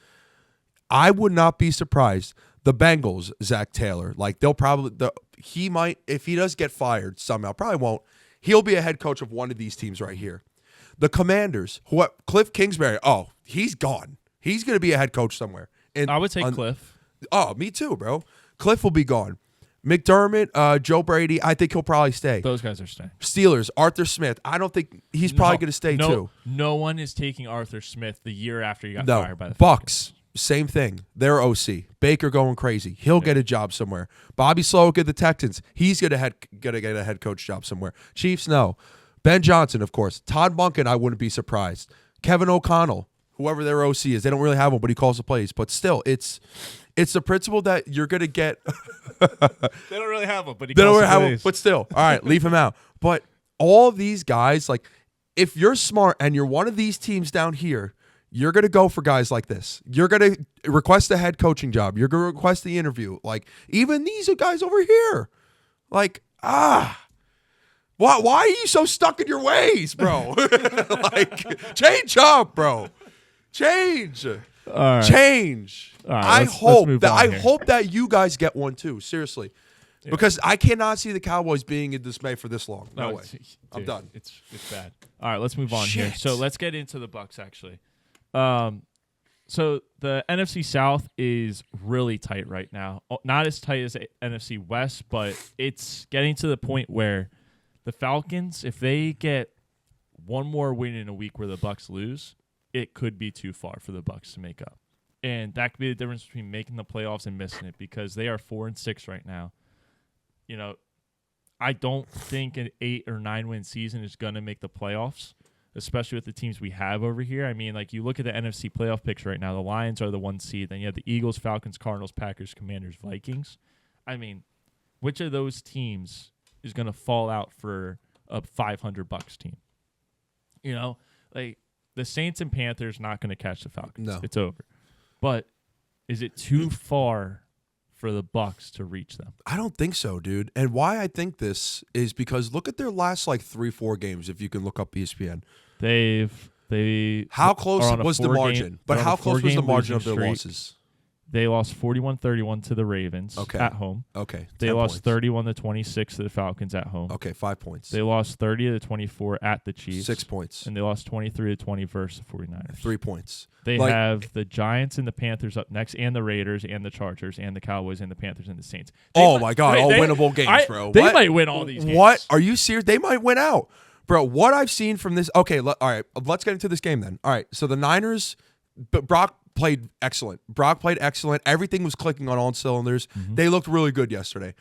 Speaker 2: I would not be surprised. The Bengals, Zach Taylor, like they'll probably he might, if he does get fired somehow, probably won't. He'll be a head coach of one of these teams right here. The Commanders, Cliff Kingsbury. Oh, he's gone. He's going to be a head coach somewhere. And
Speaker 1: I would say Cliff.
Speaker 2: Oh, me too, bro. Cliff will be gone. McDermott, Joe Brady, I think he'll probably stay.
Speaker 1: Those guys are staying.
Speaker 2: Steelers, Arthur Smith. I don't think he's probably going to stay too.
Speaker 1: No one is taking Arthur Smith the year after he got fired by the
Speaker 2: Bucs. Same thing. They're OC. Baker going crazy. He'll get a job somewhere. Bobby Slowick at the Texans. He's gonna get a head coach job somewhere. Chiefs, no. Ben Johnson, of course. Todd Monken, I wouldn't be surprised. Kevin O'Connell, whoever their OC is. They don't really have one, but he calls the plays. But still, it's the principle that you're gonna get.
Speaker 1: They don't really have one, but
Speaker 2: they don't really have one. But still, all right, leave him out. But all these guys, like, if you're smart and you're one of these teams down here, you're going to go for guys like this. You're going to request a head coaching job. You're going to request the interview. Like, even these are guys over here. Like, why are you so stuck in your ways, bro? Like, change up, bro. Change.
Speaker 1: All right.
Speaker 2: Change.
Speaker 1: All right,
Speaker 2: I
Speaker 1: let's
Speaker 2: hope that you guys get one too. Seriously. Yeah. Because I cannot see the Cowboys being in dismay for this long. No way. Dude, I'm done.
Speaker 1: It's bad. All right, let's move on here. So let's get into the Bucs actually. So the NFC South is really tight right now. Not as tight as the NFC West, but it's getting to the point where the Falcons, if they get one more win in a week where the Bucs lose, it could be too far for the Bucs to make up. And that could be the difference between making the playoffs and missing it, because they are 4-6 right now. You know, I don't think an 8 or 9 win season is going to make the playoffs, especially with the teams we have over here. I mean, like, you look at the NFC playoff picture right now, the Lions are the 1 seed. Then you have the Eagles, Falcons, Cardinals, Packers, Commanders, Vikings. I mean, which of those teams is going to fall out for a 500 Bucs team? You know, like, the Saints and Panthers not going to catch the Falcons.
Speaker 2: No.
Speaker 1: It's over. But is it too far for the Bucs to reach them?
Speaker 2: I don't think so, dude. And why I think this is because look at their last like 3-4 games. If you can look up ESPN, how close was the margin? But how close was the margin of their losses?
Speaker 1: They lost 41-31 to the Ravens at home.
Speaker 2: Okay.
Speaker 1: They lost 31-26 to the Falcons at home.
Speaker 2: Okay, 5 points.
Speaker 1: They lost 30-24 at the Chiefs.
Speaker 2: 6 points.
Speaker 1: And they lost 23-20 versus the 49ers.
Speaker 2: 3 points.
Speaker 1: They have the Giants and the Panthers up next, and the Raiders and the Chargers and the Cowboys and the Panthers and the Saints.
Speaker 2: My God, all winnable games, bro.
Speaker 1: They might win all these games.
Speaker 2: What? Are you serious? They might win out. Bro, what I've seen from this. Okay, all right, let's get into this game then. All right, so the Niners, Brock played excellent. Everything was clicking on all cylinders. Mm-hmm. They looked really good yesterday.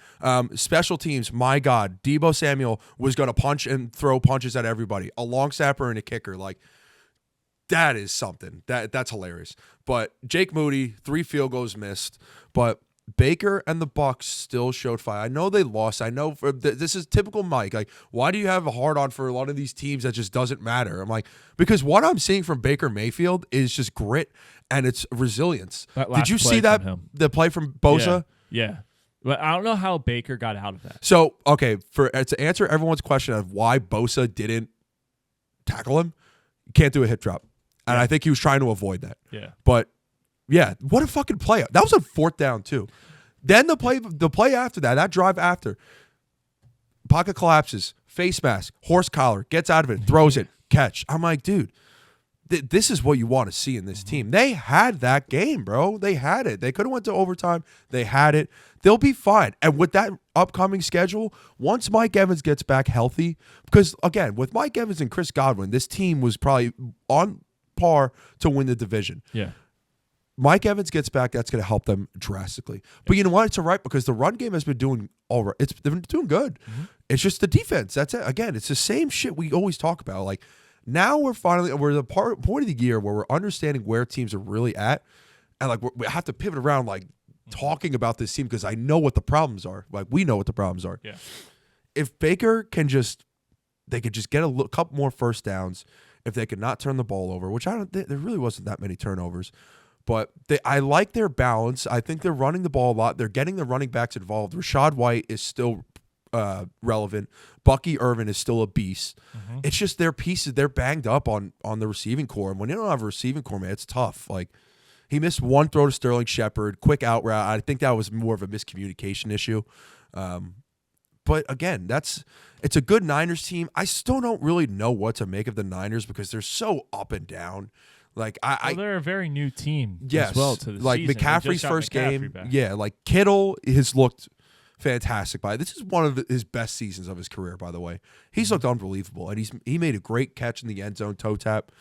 Speaker 2: Special teams, my God, Deebo Samuel was going to punch and throw punches at everybody. A long snapper and a kicker, like, that is something. That's hilarious. But Jake Moody, 3 field goals missed. But Baker and the Bucs still showed fight. I know they lost. I know this is typical Mike. Like, why do you have a hard on for a lot of these teams that just doesn't matter? I'm like, because what I'm seeing from Baker Mayfield is just grit and it's resilience. Did you see that the play from Bosa?
Speaker 1: Yeah. But I don't know how Baker got out of that.
Speaker 2: So, okay, to answer everyone's question of why Bosa didn't tackle him, you can't do a hip drop. And I think he was trying to avoid that.
Speaker 1: Yeah.
Speaker 2: But yeah, what a fucking play. That was a 4th down too. Then the play after that drive after, pocket collapses, face mask, horse collar, gets out of it, throws it, catch. I'm like, dude, this is what you want to see in this team. They had that game, bro. They had it. They could have went to overtime. They had it. They'll be fine. And with that upcoming schedule, once Mike Evans gets back healthy, because again, with Mike Evans and Chris Godwin, this team was probably on par to win the division.
Speaker 1: Yeah.
Speaker 2: Mike Evans gets back, that's going to help them drastically. But you know what? It's all right because the run game has been doing all right. They've been doing good. Mm-hmm. It's just the defense. That's it. Again, it's the same shit we always talk about. Like, now we're the point of the year where we're understanding where teams are really at. And, like, we have to pivot around, like, talking about this team because I know what the problems are. Like, we know what the problems are.
Speaker 1: Yeah.
Speaker 2: If Baker can they could just get a couple more first downs, if they could not turn the ball over, which there really wasn't that many turnovers. But I like their balance. I think they're running the ball a lot. They're getting the running backs involved. Rashad White is still relevant. Bucky Irvin is still a beast. Mm-hmm. It's just their pieces. They're banged up on the receiving core. And when you don't have a receiving core, man, it's tough. Like, he missed one throw to Sterling Shepard, quick out route. I think that was more of a miscommunication issue. But again, it's a good Niners team. I still don't really know what to make of the Niners because they're so up and down. Like
Speaker 1: they're a very new team
Speaker 2: as
Speaker 1: well to the
Speaker 2: like
Speaker 1: season.
Speaker 2: McCaffrey's first game.
Speaker 1: Back.
Speaker 2: Yeah, like Kittle has looked fantastic. This is one of his best seasons of his career, by the way. He's looked unbelievable, and he made a great catch in the end zone, toe tap.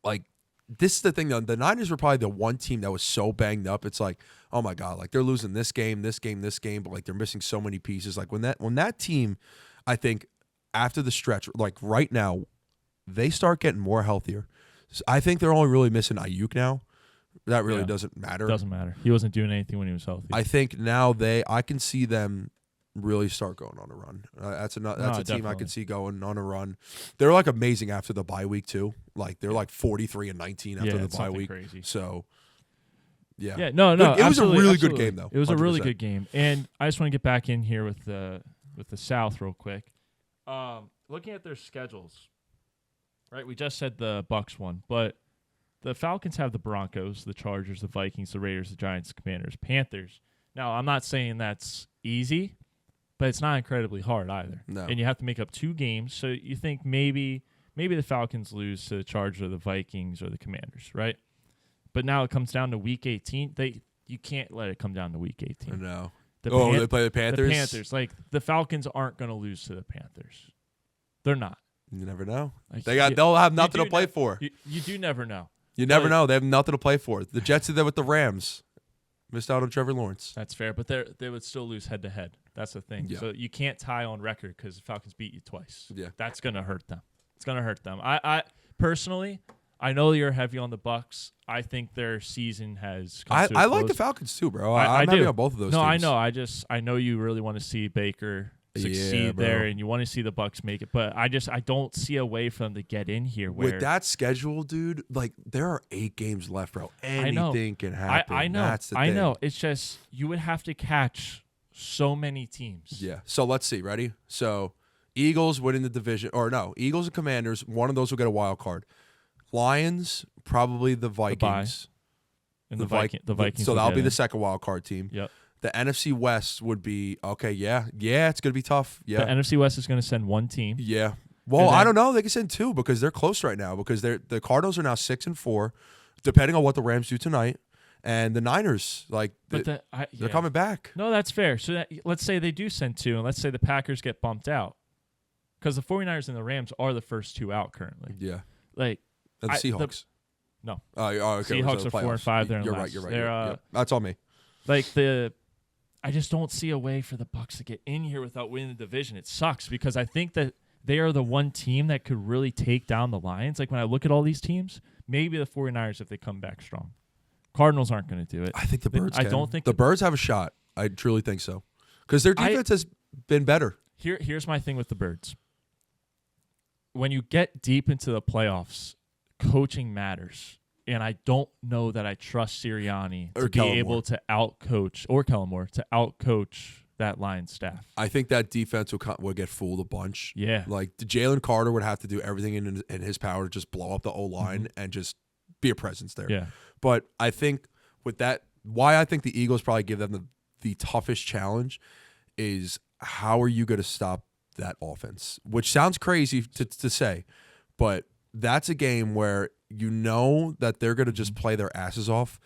Speaker 2: Like, this is the thing, though. The Niners were probably the one team that was so banged up. It's like, oh my God, like they're losing this game, but like they're missing so many pieces. Like when that team, I think after the stretch, like right now, they start getting more healthier. So I think they're only really missing Ayuk now. That really doesn't matter.
Speaker 1: Doesn't matter. He wasn't doing anything when he was healthy.
Speaker 2: I think now I can see them really start going on a run. That's a team I can see going on a run. They're like amazing after the bye week too. Like they're like 43-19 after the bye week.
Speaker 1: Crazy.
Speaker 2: So yeah.
Speaker 1: Yeah, no.
Speaker 2: It was a really good game though.
Speaker 1: It was
Speaker 2: 100%.
Speaker 1: a really good game. And I just want to get back in here with the South real quick. Looking at their schedules. Right, we just said the Bucs won, but the Falcons have the Broncos, the Chargers, the Vikings, the Raiders, the Giants, the Commanders, Panthers. Now, I'm not saying that's easy, but it's not incredibly hard either.
Speaker 2: No.
Speaker 1: And you have to make up 2 games, so you think maybe the Falcons lose to the Chargers or the Vikings or the Commanders, right? But now it comes down to Week 18. You can't let it come down to Week 18.
Speaker 2: No. They play the Panthers?
Speaker 1: The Panthers. Like, the Falcons aren't going to lose to the Panthers. They're not.
Speaker 2: You never know.
Speaker 1: Like,
Speaker 2: They'll have nothing to play for.
Speaker 1: You do never know.
Speaker 2: You never know. They have nothing to play for. The Jets did that with the Rams. Missed out on Trevor Lawrence.
Speaker 1: That's fair, but they would still lose head-to-head. That's the thing. Yeah. So you can't tie on record because the Falcons beat you twice.
Speaker 2: Yeah.
Speaker 1: That's going to hurt them. It's going to hurt them. I personally, I know you're heavy on the Bucs. I think their season has come to a
Speaker 2: I
Speaker 1: close.
Speaker 2: like the Falcons too, bro.
Speaker 1: I'm
Speaker 2: heavy on both of those teams.
Speaker 1: I know. I know you really want to see Baker succeed there, and you want to see the Bucs make it, but I don't see a way for them to get in here.
Speaker 2: With that schedule, dude, like there are 8 games left, bro. Anything can happen.
Speaker 1: I know.
Speaker 2: That's the thing.
Speaker 1: I know. It's just you would have to catch so many teams.
Speaker 2: Yeah. So let's see. Ready? So Eagles winning the division, or no, Eagles and Commanders. One of those will get a wild card. Lions, probably the Vikings.
Speaker 1: The Vikings.
Speaker 2: So that'll be the second wild card team.
Speaker 1: Yep.
Speaker 2: The NFC West would be okay. Yeah, it's gonna be tough. Yeah,
Speaker 1: the NFC West is gonna send 1 team.
Speaker 2: Yeah. Well, I don't know. They can send 2 because they're close right now. Because the Cardinals are now 6-4, depending on what the Rams do tonight, and the Niners they're coming back.
Speaker 1: No, that's fair. So let's say they do send 2, and let's say the Packers get bumped out, because the 49ers and the Rams are the first 2 out currently.
Speaker 2: Yeah.
Speaker 1: Like
Speaker 2: and the Seahawks.
Speaker 1: No.
Speaker 2: Okay.
Speaker 1: Seahawks are 4 and 5. They're
Speaker 2: You're
Speaker 1: last.
Speaker 2: right. Yeah. That's on me.
Speaker 1: I just don't see a way for the Bucs to get in here without winning the division. It sucks because I think that they are the one team that could really take down the Lions. Like when I look at all these teams, maybe the 49ers if they come back strong. Cardinals aren't going to do it.
Speaker 2: I think the Birds
Speaker 1: I
Speaker 2: can.
Speaker 1: don't think
Speaker 2: the Birds have a shot. I truly think so. Because their defense has been better.
Speaker 1: Here's my thing with the Birds. When you get deep into the playoffs, coaching matters. And I don't know that I trust Sirianni to be able to outcoach, or Kellen Moore, to outcoach that Lions staff.
Speaker 2: I think that defense would get fooled a bunch.
Speaker 1: Yeah.
Speaker 2: Like, Jalen Carter would have to do everything in his power to just blow up the O-line and just be a presence there.
Speaker 1: Yeah.
Speaker 2: But I think with that, why I think the Eagles probably give them the toughest challenge is how are you going to stop that offense? Which sounds crazy to say, but that's a game where you know that they're going to just play their asses off.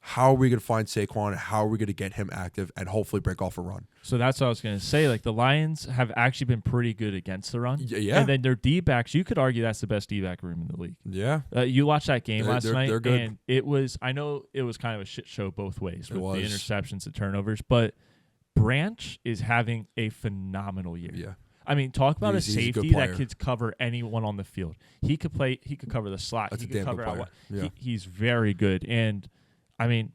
Speaker 2: How are we going to find Saquon? How are we going to get him active and hopefully break off a run?
Speaker 1: So that's what I was going to say. Like, the Lions have actually been pretty good against the run.
Speaker 2: Yeah.
Speaker 1: And then their D-backs, you could argue that's the best D-back room in the league.
Speaker 2: Yeah.
Speaker 1: You watched that game last night,
Speaker 2: they're good.
Speaker 1: and I know it was kind of a shit show both ways with the interceptions and turnovers, but Branch is having a phenomenal year.
Speaker 2: Yeah.
Speaker 1: I mean, talk about
Speaker 2: He's
Speaker 1: a
Speaker 2: a good
Speaker 1: safety
Speaker 2: player.
Speaker 1: that could cover anyone on the field. He could play. He could cover the slot.
Speaker 2: That's
Speaker 1: he
Speaker 2: a
Speaker 1: could
Speaker 2: damn
Speaker 1: cover
Speaker 2: good
Speaker 1: out.
Speaker 2: player. Yeah.
Speaker 1: He's very good, and I mean,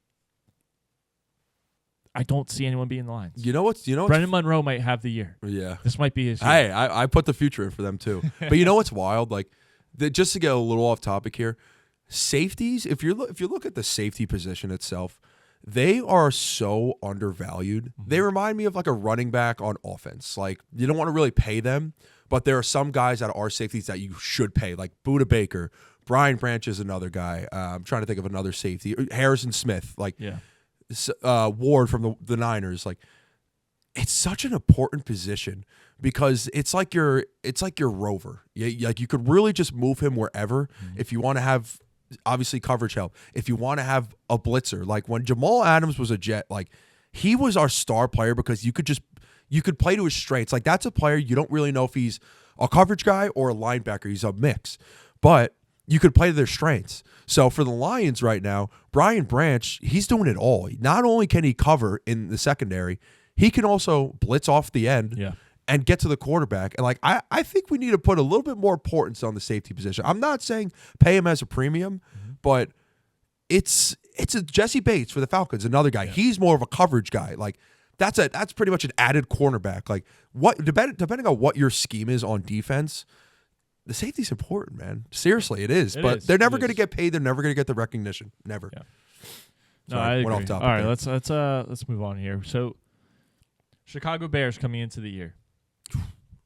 Speaker 1: I don't see anyone beating the Lions.
Speaker 2: You know what's
Speaker 1: Brendan Monroe might have the year.
Speaker 2: Yeah.
Speaker 1: This might be his year.
Speaker 2: Hey, I put the future in for them too. But you know what's wild? Like, just to get a little off topic here, safeties. If you look at the safety position itself, they are so undervalued. They remind me of like a running back on offense. Like, you don't want to really pay them, but there are some guys that are safeties that you should pay, like Buda Baker. Brian Branch is another guy. I'm trying to think of another safety. Harrison Smith. Like, Ward from the Niners. Like, it's such an important position because it's like your rover. Like, you could really just move him wherever if you want to have obviously coverage help. If you want to have a blitzer, like when Jamal Adams was a Jet, like he was our star player because you could play to his strengths. Like, that's a player you don't really know if he's a coverage guy or a linebacker. He's a mix, but you could play to their strengths. So for the Lions right now, Brian Branch, he's doing it all. Not only can he cover in the secondary, he can also blitz off the end and get to the quarterback. And like, I think we need to put a little bit more importance on the safety position. I'm not saying pay him as a premium, but it's a Jesse Bates for the Falcons, another guy. He's more of a coverage guy. Like, that's pretty much an added cornerback. Like, what depending on what your scheme is on defense, the safety's important, man. Seriously, it is. They're never going to get paid. They're never going to get the recognition. Never.
Speaker 1: Yeah.
Speaker 2: Sorry,
Speaker 1: I agree.
Speaker 2: went off topic
Speaker 1: All right,
Speaker 2: there.
Speaker 1: let's move on here. So, Chicago Bears coming into the year, a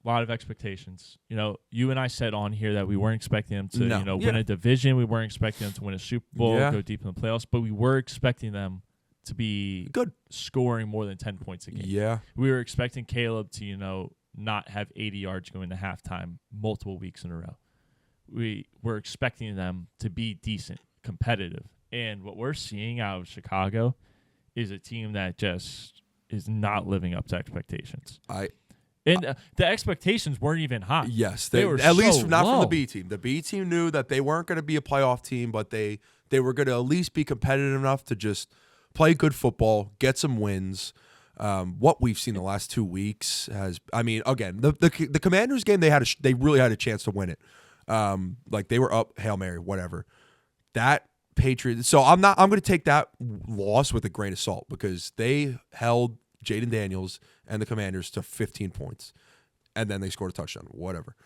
Speaker 1: lot of expectations. You know, you and I said on here that we weren't expecting them to, win a division. We weren't expecting them to win a Super Bowl, go deep in the playoffs, but we were expecting them to be
Speaker 2: good,
Speaker 1: scoring more than 10 points a game.
Speaker 2: Yeah,
Speaker 1: we were expecting Caleb to, not have 80 yards going to halftime multiple weeks in a row. We were expecting them to be decent, competitive. And what we're seeing out of Chicago is a team that just is not living up to expectations. The expectations weren't even high.
Speaker 2: Yes,
Speaker 1: they were
Speaker 2: at least not
Speaker 1: low.
Speaker 2: from the B team. The B team knew that they weren't going to be a playoff team, but they were going to at least be competitive enough to just play good football, get some wins. What we've seen the last 2 weeks has, I mean, again, the Commanders game, they really had a chance to win it. Like, they were up, Hail Mary, whatever. That Patriots. So I'm going to take that loss with a grain of salt because they held Jaden Daniels and the Commanders to 15 points, and then they scored a touchdown, whatever.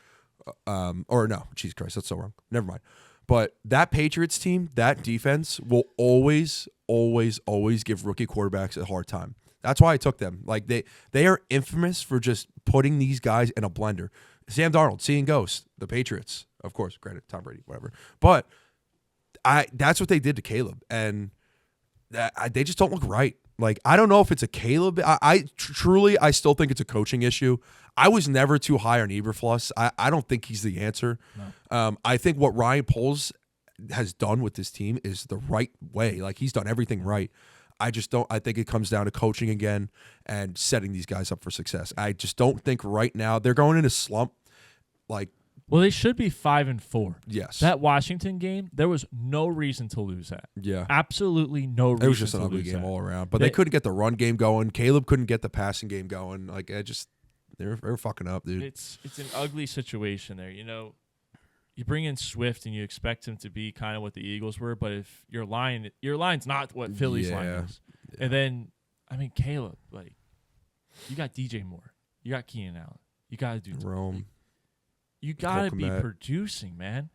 Speaker 2: Or no, Jesus Christ, that's so wrong. Never mind. But that Patriots team, that defense will always, always, always give rookie quarterbacks a hard time. That's why I took them. Like, they are infamous for just putting these guys in a blender. Sam Darnold, seeing ghosts. The Patriots, of course, granted, Tom Brady, whatever. But that's what they did to Caleb, and they just don't look right. Like, I don't know if it's a Caleb. I truly still think it's a coaching issue. I was never too high on Eberflus. I don't think he's the answer. No. I think what Ryan Poles has done with this team is the right way. Like, he's done everything right. I just don't. I think it comes down to coaching again and setting these guys up for success. I just don't think right now they're going in a slump. Like,
Speaker 1: well, they should be 5-4.
Speaker 2: Yes,
Speaker 1: that Washington game, there was no reason to lose that.
Speaker 2: Yeah,
Speaker 1: absolutely no reason.
Speaker 2: It was just an ugly game all around. But they couldn't get the run game going. Caleb couldn't get the passing game going. Like, they were fucking up, dude.
Speaker 1: It's an ugly situation there. you bring in Swift and you expect him to be kind of what the Eagles were, but if your line's not what Philly's line is. Yeah. And then, I mean, Caleb, like, you got DJ Moore. You got Keenan Allen. You got to do
Speaker 2: Rome.
Speaker 1: You got to be producing, man.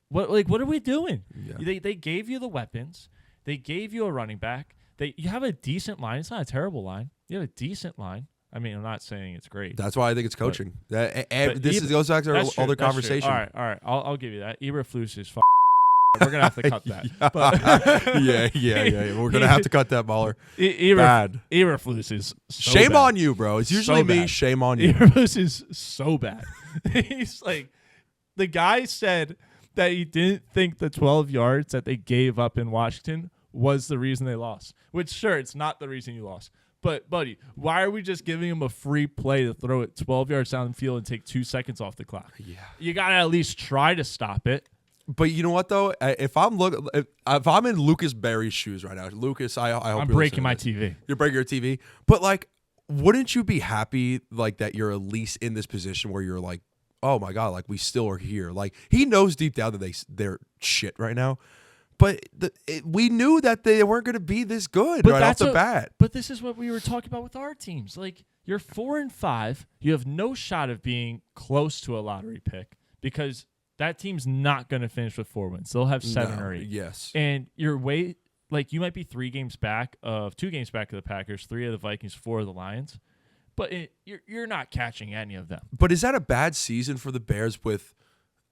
Speaker 1: What are we doing? Yeah. They gave you the weapons. They gave you a running back. You have a decent line. It's not a terrible line. You have a decent line. I mean, I'm not saying it's great.
Speaker 2: That's why I think it's coaching. Goes back to our other conversation.
Speaker 1: All right. I'll give you that. Eberflus is we're going to have to cut that.
Speaker 2: Yeah. We're going to have to cut that, Muller. Bad.
Speaker 1: Eberflus is so
Speaker 2: shame
Speaker 1: bad.
Speaker 2: on you, bro. It's usually so me. Bad. Shame on you.
Speaker 1: Eberflus is so bad. He's like, the guy said that he didn't think the 12 yards that they gave up in Washington was the reason they lost. Which, sure, it's not the reason you lost. But, buddy, why are we just giving him a free play to throw it 12 yards down the field and take 2 seconds off the clock?
Speaker 2: Yeah.
Speaker 1: You got to at least try to stop it.
Speaker 2: But you know what, though? If I'm in Lucas Berry's shoes right now, Lucas, I hope
Speaker 1: I'm breaking my TV.
Speaker 2: You're breaking your TV? But, like, wouldn't you be happy, like, that you're at least in this position where you're like, oh, my God, like, we still are here. Like, he knows deep down that they're shit right now. But we knew that they weren't going to be this good right off the bat.
Speaker 1: But this is what we were talking about with our teams. Like, you're 4-5. You have no shot of being close to a lottery pick because that team's not going to finish with 4 wins. They'll have 7 or 8.
Speaker 2: Yes.
Speaker 1: And you might be 2 games back of the Packers, 3 of the Vikings, 4 of the Lions. But you're not catching any of them.
Speaker 2: But is that a bad season for the Bears with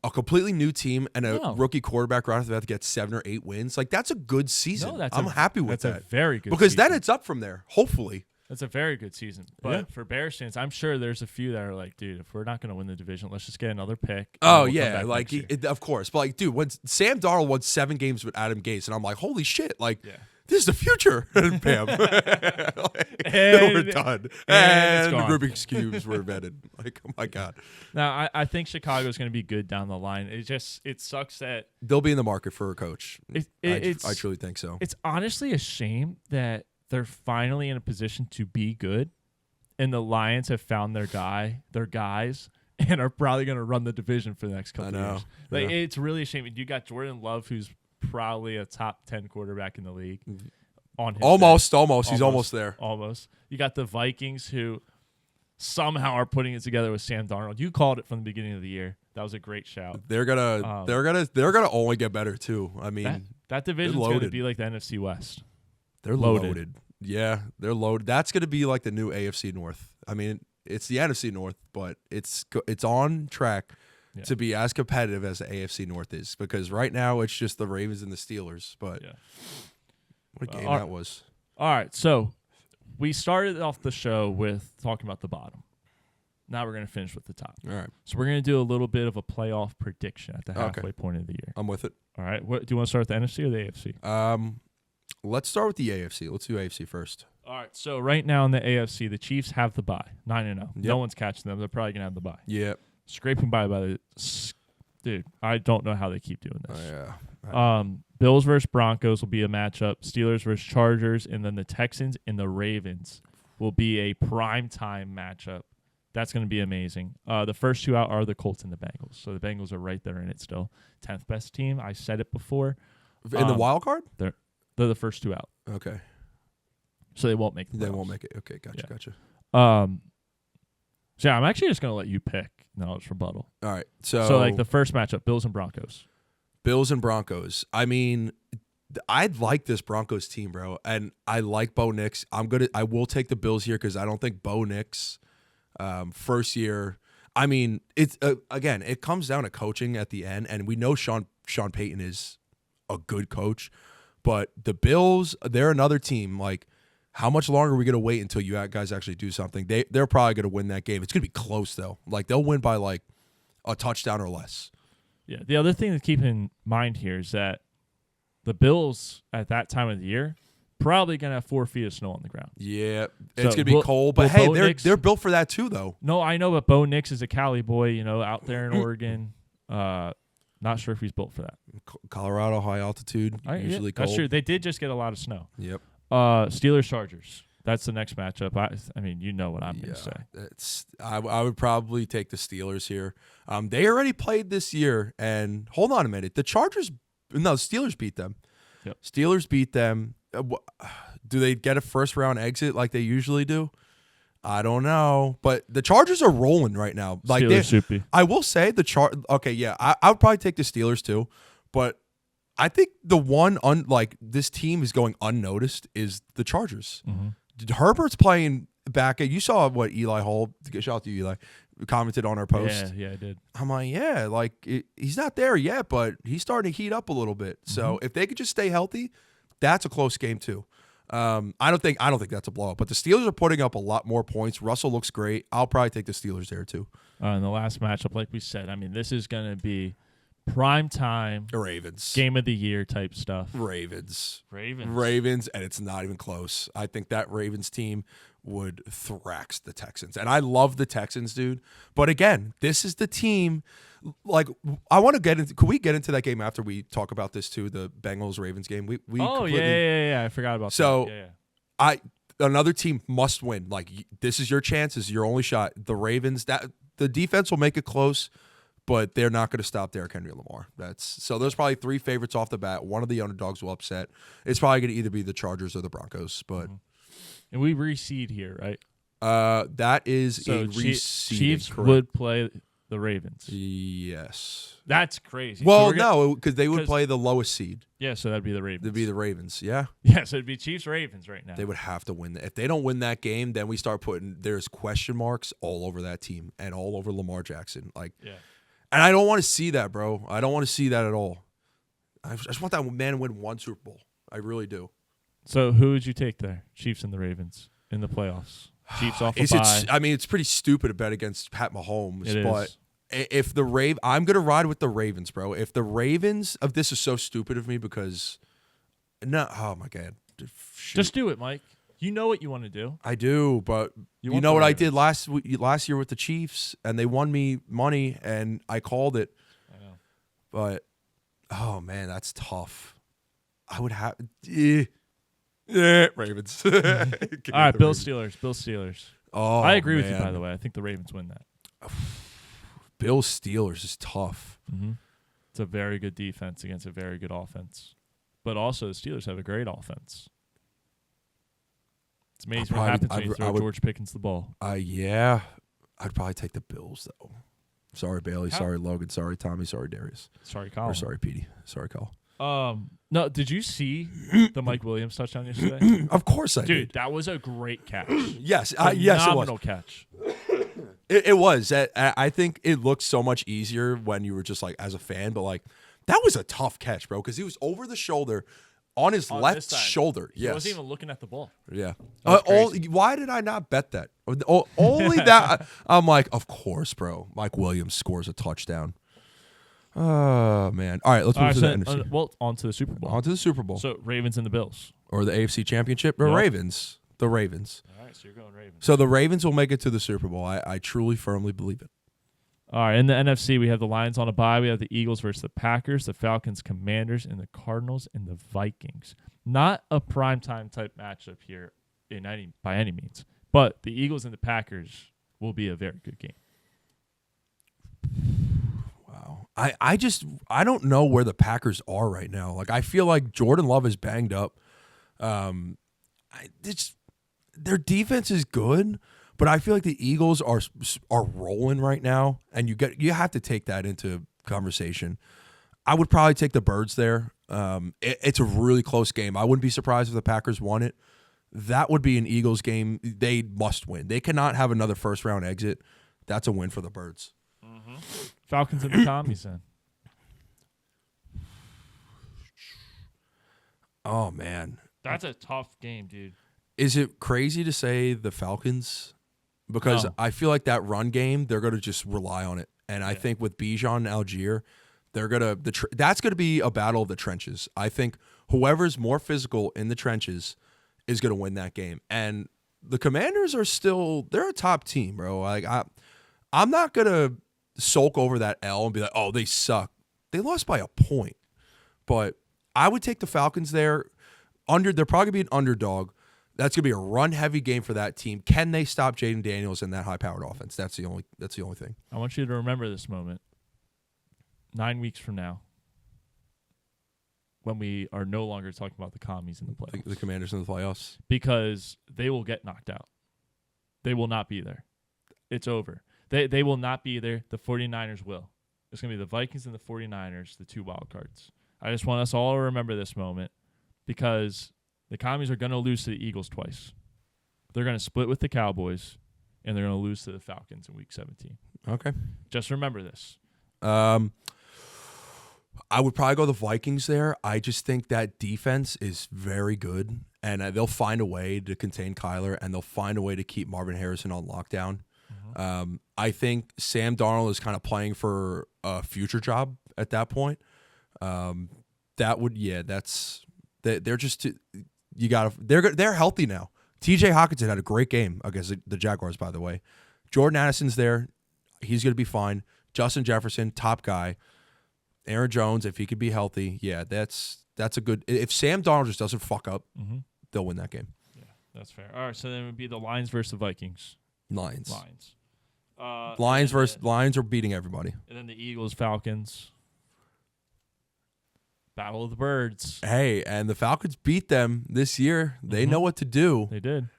Speaker 2: a completely new team and a rookie quarterback right off the bat to get 7 or 8 wins? Like, that's a good season. I'm happy with that.
Speaker 1: That's a very good
Speaker 2: because
Speaker 1: season.
Speaker 2: Then it's up from there, hopefully.
Speaker 1: That's a very good season. But for Bears fans, I'm sure there's a few that are like, dude, if we're not going to win the division, let's just get another pick.
Speaker 2: Oh, yeah. Like, of course. But, like, dude, when Sam Darnold won 7 games with Adam Gase, and I'm like, holy shit. Like, this is the future. Bam. We're done. And Rubik's Cubes were invented. Like, oh, my God.
Speaker 1: Now, I think Chicago's going to be good down the line. It sucks that
Speaker 2: they'll be in the market for a coach. I truly think so.
Speaker 1: It's honestly a shame that they're finally in a position to be good, and the Lions have found their guys, and are probably going to run the division for the next couple of years. Like, it's really a shame. You got Jordan Love, who's probably a top 10 quarterback in the league. On his
Speaker 2: almost. He's almost there.
Speaker 1: Almost. You got the Vikings, who somehow are putting it together with Sam Darnold. You called it from the beginning of the year. That was a great shout.
Speaker 2: They're gonna only get better too. I mean,
Speaker 1: that division's going to be like the NFC West.
Speaker 2: They're loaded. Yeah, they're loaded. That's going to be like the new AFC North. I mean, it's the NFC North, but it's on track to be as competitive as the AFC North is, because right now it's just the Ravens and the Steelers. But what a game that was.
Speaker 1: All right, so we started off the show with talking about the bottom. Now we're going to finish with the top.
Speaker 2: All right.
Speaker 1: So we're going to do a little bit of a playoff prediction at the halfway point of the year.
Speaker 2: I'm with it.
Speaker 1: All right. Do you want to start with the NFC or the AFC?
Speaker 2: Let's start with the AFC. Let's do AFC first.
Speaker 1: All right. So right now in the AFC, the Chiefs have the bye, 9-0. Yep. No one's catching them. They're probably gonna have the bye.
Speaker 2: Yeah.
Speaker 1: Scraping by the dude. I don't know how they keep doing this.
Speaker 2: Oh, yeah.
Speaker 1: Bills versus Broncos will be a matchup. Steelers versus Chargers, and then the Texans and the Ravens will be a primetime matchup. That's going to be amazing. The first 2 out are the Colts and the Bengals. So the Bengals are right there in it still. 10th best team. I said it before.
Speaker 2: In the wild card?
Speaker 1: They're the first 2 out.
Speaker 2: Okay.
Speaker 1: So they won't make the playoffs.
Speaker 2: They won't make it. Okay, gotcha.
Speaker 1: So yeah, I'm actually just going to let you pick. No, it's rebuttal.
Speaker 2: All right. So
Speaker 1: like the first matchup, Bills and Broncos.
Speaker 2: Bills and Broncos. I mean, I like this Broncos team, bro. And I like Bo Nix. I will take the Bills here because I don't think Bo Nix first year. I mean, it's again, it comes down to coaching at the end, and we know Sean Payton is a good coach. But the Bills, they're another team. Like, how much longer are we going to wait until you guys actually do something? They're probably going to win that game. It's going to be close, though. Like, they'll win by, like, a touchdown or less.
Speaker 1: Yeah. The other thing to keep in mind here is that the Bills, at that time of the year, probably going to have 4 feet of snow on the ground.
Speaker 2: Yeah. It's going to be cold. But, hey, they're built for that, too, though.
Speaker 1: No, I know, but Bo Nix is a Cali boy, out there in Oregon. Not sure if he's built for that.
Speaker 2: Colorado, high altitude, usually cold.
Speaker 1: That's true. They did just get a lot of snow.
Speaker 2: Yep.
Speaker 1: Steelers, Chargers. That's the next matchup. I mean, you know what I'm going to say.
Speaker 2: I would probably take the Steelers here. They already played this year, and hold on a minute. The Steelers beat them.
Speaker 1: Yep.
Speaker 2: Steelers beat them. Do they get a first-round exit like they usually do? I don't know, but the Chargers are rolling right now. Like
Speaker 1: Steelers soupy.
Speaker 2: I will say Okay, yeah, I would probably take the Steelers too, but I think the one this team is going unnoticed is the Chargers.
Speaker 1: Mm-hmm.
Speaker 2: Herbert's playing back. You saw what Eli Hall. Shout out to Eli. Commented on our post.
Speaker 1: Yeah, I did.
Speaker 2: I'm like, yeah, he's not there yet, but he's starting to heat up a little bit. So if they could just stay healthy, that's a close game too. I don't think that's a blowout, but the Steelers are putting up a lot more points. Russell looks great. I'll probably take the Steelers there too.
Speaker 1: In the last matchup, like we said, I mean, this is going to be prime time,
Speaker 2: Ravens,
Speaker 1: game of the year type stuff.
Speaker 2: Ravens, and it's not even close. I think that Ravens team would thrax the Texans, and I love the Texans, dude. But again, this is the team. Like, I want to get into. Could we get into that game after we talk about this too? The Bengals Ravens game. We
Speaker 1: yeah. I forgot about
Speaker 2: that.
Speaker 1: Yeah.
Speaker 2: Another team must win. Like, this is your chance. This is your only shot. The Ravens. That the defense will make it close, but they're not going to stop Derrick Henry and Lamar. So there's probably 3 favorites off the bat. One of the underdogs will upset. It's probably going to either be the Chargers or the Broncos. But
Speaker 1: and we reseed here, right?
Speaker 2: That is
Speaker 1: so
Speaker 2: a reseed.
Speaker 1: Chiefs
Speaker 2: correct.
Speaker 1: would play the Ravens.
Speaker 2: Yes.
Speaker 1: That's crazy.
Speaker 2: Well, no, because they would play the lowest seed.
Speaker 1: Yeah, so that'd be the Ravens.
Speaker 2: It'd be the Ravens, yeah.
Speaker 1: Yeah, so it'd be Chiefs Ravens right now.
Speaker 2: They would have to win. If they don't win that game, then we start there's question marks all over that team and all over Lamar Jackson. And I don't want to see that, bro. I don't want to see that at all. I just want that man to win 1 Super Bowl. I really do.
Speaker 1: So who would you take there? Chiefs and the Ravens in the playoffs. Chiefs off a bye.
Speaker 2: I mean, it's pretty stupid to bet against Pat Mahomes, but
Speaker 1: is.
Speaker 2: If I'm gonna ride with the Ravens, bro. If the Ravens, this is so stupid of me because, oh my god, shoot.
Speaker 1: Just do it, Mike. You know what you want to do.
Speaker 2: I do, but you know what I did last year with the Chiefs, and they won me money, and I called it.
Speaker 1: I know,
Speaker 2: but oh man, that's tough. I would have Ravens.
Speaker 1: All right, Bill Steelers.
Speaker 2: Oh,
Speaker 1: I agree with you. By the way, I think the Ravens win that.
Speaker 2: Bill Steelers is tough.
Speaker 1: Mm-hmm. It's a very good defense against a very good offense. But also, the Steelers have a great offense. It's amazing what happens when you throw George Pickens the ball.
Speaker 2: Yeah. I'd probably take the Bills, though. Sorry, Bailey. Sorry, Logan. Sorry, Tommy. Sorry, Darius.
Speaker 1: Sorry, Colin.
Speaker 2: Or sorry, Petey. Sorry, Cole.
Speaker 1: No, did you see the Mike Williams touchdown yesterday?
Speaker 2: Of course I did.
Speaker 1: Dude, that was a great catch.
Speaker 2: Yes, yes, it was.
Speaker 1: Phenomenal catch.
Speaker 2: It was. I think it looked so much easier when you were just like as a fan, but like that was a tough catch, bro, because he was over the shoulder on his left shoulder.
Speaker 1: He wasn't even looking at the ball.
Speaker 2: Yeah. Why did I not bet that? Only that. I'm like, of course, bro. Mike Williams scores a touchdown. Oh, man. All right, let's move to the NFC.
Speaker 1: On to the Super Bowl.
Speaker 2: On to the Super Bowl.
Speaker 1: So, Ravens and the Bills.
Speaker 2: Or the AFC Championship. Or Ravens. The Ravens.
Speaker 1: All right, so you're going Ravens.
Speaker 2: So, the Ravens will make it to the Super Bowl. I truly, firmly believe it.
Speaker 1: All right, in the NFC, we have the Lions on a bye. We have the Eagles versus the Packers, the Falcons, Commanders, and the Cardinals and the Vikings. Not a primetime type matchup here by any means, but the Eagles and the Packers will be a very good game.
Speaker 2: Wow. I don't know where the Packers are right now. Like, I feel like Jordan Love is banged up. Their defense is good, but I feel like the Eagles are rolling right now, and you have to take that into conversation. I would probably take the Birds there. It's a really close game. I wouldn't be surprised if the Packers won it. That would be an Eagles game. They must win. They cannot have another first-round exit. That's a win for the Birds.
Speaker 1: Mm-hmm. Falcons and the Commies then.
Speaker 2: Oh, man.
Speaker 1: That's a tough game, dude.
Speaker 2: Is it crazy to say the Falcons? Because I feel like that run game, they're going to just rely on it. And I think with Bijan and Algier, that's going to be a battle of the trenches. I think whoever's more physical in the trenches is going to win that game. And the Commanders they're a top team, bro. Like I'm not going to sulk over that L and be like, oh, they suck. They lost by a point. But I would take the Falcons there. They're probably going to be an underdog. That's going to be a run-heavy game for that team. Can they stop Jaden Daniels in that high-powered offense? That's the only thing.
Speaker 1: I want you to remember this moment. 9 weeks from now, when we are no longer talking about the commies in the playoffs.
Speaker 2: The Commanders in the playoffs.
Speaker 1: Because they will get knocked out. They will not be there. It's over. They will not be there. The 49ers will. It's going to be the Vikings and the 49ers, the 2 wild cards. I just want us all to remember this moment because the commies are going to lose to the Eagles twice. They're going to split with the Cowboys, and they're going to lose to the Falcons in Week 17.
Speaker 2: Okay.
Speaker 1: Just remember this.
Speaker 2: I would probably go the Vikings there. I just think that defense is very good, and they'll find a way to contain Kyler, and they'll find a way to keep Marvin Harrison on lockdown. I think Sam Darnold is kind of playing for a future job at that point. They're just they're healthy now. TJ Hawkinson had a great game against the Jaguars, by the way. Jordan Addison's there. He's going to be fine. Justin Jefferson, top guy. Aaron Jones, if he could be healthy, that's a good. If Sam Darnold just doesn't fuck up, they'll win that game.
Speaker 1: Yeah, that's fair. All right, so then it would be the Lions versus the Vikings.
Speaker 2: Lions
Speaker 1: Lions
Speaker 2: are beating everybody.
Speaker 1: And then the Eagles, Falcons. Battle of the Birds.
Speaker 2: Hey, and the Falcons beat them this year. They know what to do.
Speaker 1: They did.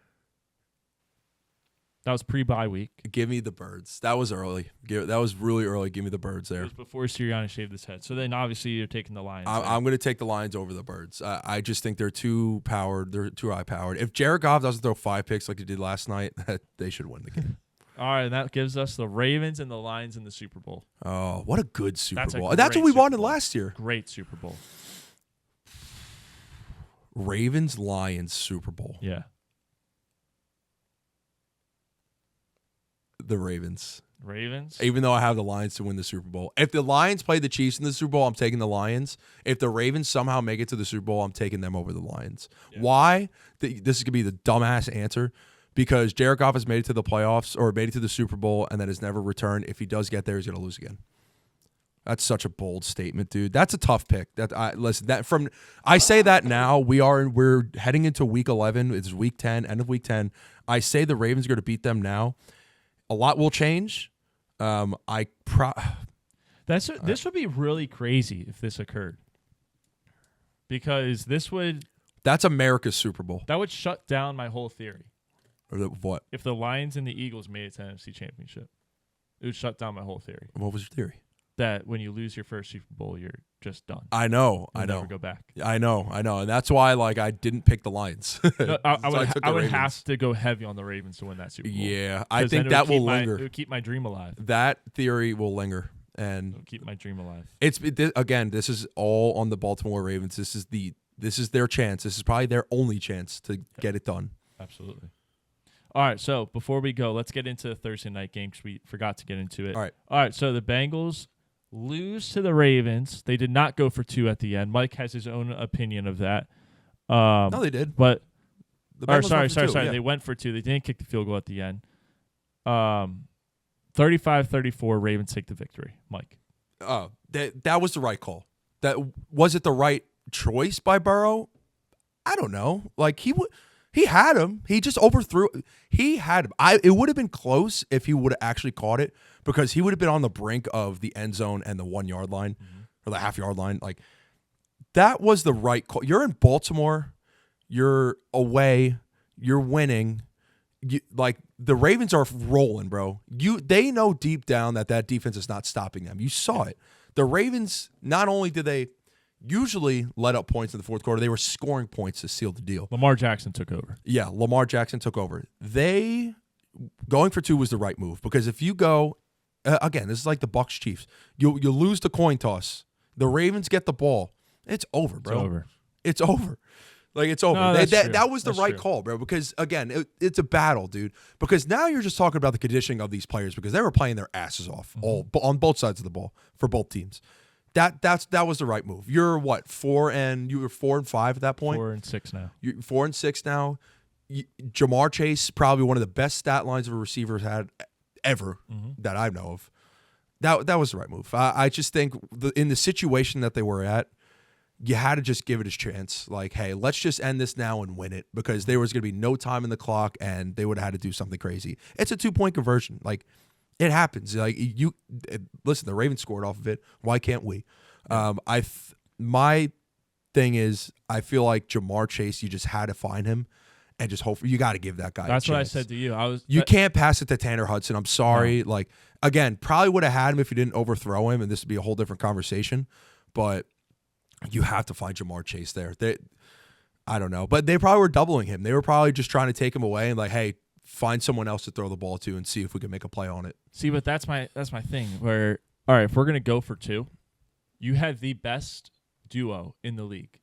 Speaker 1: That was pre-bye week.
Speaker 2: Give me the Birds. That was early. That was really early. Give me the Birds there.
Speaker 1: It was before Sirianni shaved his head. So then obviously you're taking the Lions.
Speaker 2: I'm going to take the Lions over the Birds. I just think they're too powered. They're too high-powered. If Jared Goff doesn't throw 5 picks like he did last night, they should win the game.
Speaker 1: All right, and that gives us the Ravens and the Lions in the Super Bowl.
Speaker 2: Oh, what a good Super Bowl.
Speaker 1: That's
Speaker 2: what we
Speaker 1: Super
Speaker 2: wanted
Speaker 1: Bowl.
Speaker 2: last year.
Speaker 1: Great Super Bowl.
Speaker 2: Ravens-Lions Super Bowl.
Speaker 1: Yeah.
Speaker 2: The Ravens.
Speaker 1: Even
Speaker 2: though I have the Lions to win the Super Bowl. If the Lions play the Chiefs in the Super Bowl, I'm taking the Lions. If the Ravens somehow make it to the Super Bowl, I'm taking them over the Lions. Yeah. Why? This is going to be the dumbass answer. Because Jared Goff has made it to the playoffs or made it to the Super Bowl and then has never returned. If he does get there, he's going to lose again. That's such a bold statement, dude. That's a tough pick. I say that now. We're heading into Week 11. It's Week 10, end of Week 10. I say the Ravens are going to beat them now. A lot will change.
Speaker 1: This would be really crazy if this occurred. Because
Speaker 2: that's America's Super Bowl.
Speaker 1: That would shut down my whole theory.
Speaker 2: Or what?
Speaker 1: If the Lions and the Eagles made it to NFC Championship, it would shut down my whole theory.
Speaker 2: What was your theory?
Speaker 1: That when you lose your first Super Bowl, you're just done.
Speaker 2: I know.
Speaker 1: Never go back.
Speaker 2: I know, and that's why I didn't pick the Lions.
Speaker 1: No, I would have to go heavy on the Ravens to win that Super Bowl.
Speaker 2: Yeah, I think that will linger.
Speaker 1: It would keep my dream alive.
Speaker 2: That theory will linger, and
Speaker 1: it'll keep my dream alive.
Speaker 2: This is all on the Baltimore Ravens. This is their chance. This is probably their only chance to get it done.
Speaker 1: Absolutely. All right, so before we go, let's get into the Thursday night game because we forgot to get into it.
Speaker 2: All
Speaker 1: right, so the Bengals lose to the Ravens. They did not go for 2 at the end. Mike has his own opinion of that.
Speaker 2: No, they did.
Speaker 1: But
Speaker 2: sorry.
Speaker 1: Yeah. They went for 2. They didn't kick the field goal at the end. 35-34, Ravens take the victory. Mike.
Speaker 2: That was the right call. Was it the right choice by Burrow? I don't know. He had him. He just overthrew. He had him. It would have been close if he would have actually caught it because he would have been on the brink of the end zone and the 1 yard line or the half yard line. That was the right call. You're in Baltimore. You're away. You're winning. The Ravens are rolling, bro. They know deep down that defense is not stopping them. You saw it. The Ravens, not only did they usually let up points in the fourth quarter, they were scoring points to seal the deal.
Speaker 1: Lamar Jackson took over.
Speaker 2: Yeah, Lamar Jackson took over. Going for 2 was the right move because if you go, again, this is like the Bucs Chiefs. You lose the coin toss. The Ravens get the ball. It's over, bro. It's over. It's over.
Speaker 1: No,
Speaker 2: that was the right call, bro, because, again, it's a battle, dude. Because now you're just talking about the conditioning of these players because they were playing their asses off on both sides of the ball for both teams. That was the right move. You're what, 4 and 5 at that point?
Speaker 1: 4 and 6 now.
Speaker 2: You're 4 and 6 now. Jamar Chase, probably one of the best stat lines of a receiver had ever that I know of. That was the right move. I just think in the situation that they were at, you had to just give it a chance. Like, hey, let's just end this now and win it, because there was going to be no time in the clock and they would have had to do something crazy. It's a 2-point conversion. Like, it happens. Like, listen, the Ravens scored off of it. Why can't we? My thing is, I feel like Jamar Chase, you just had to find him and just hope. You got to give that guy
Speaker 1: That's
Speaker 2: a chance.
Speaker 1: what I said to you.
Speaker 2: You can't pass it to Tanner Hudson. I'm sorry.
Speaker 1: No.
Speaker 2: Like, again, probably would have had him if you didn't overthrow him, and this would be a whole different conversation. But you have to find Jamar Chase there. I don't know. But they probably were doubling him. They were probably just trying to take him away and like, hey, find someone else to throw the ball to and see if we can make a play on it.
Speaker 1: See, but that's my thing. Where, all right, if we're gonna go for 2, you have the best duo in the league,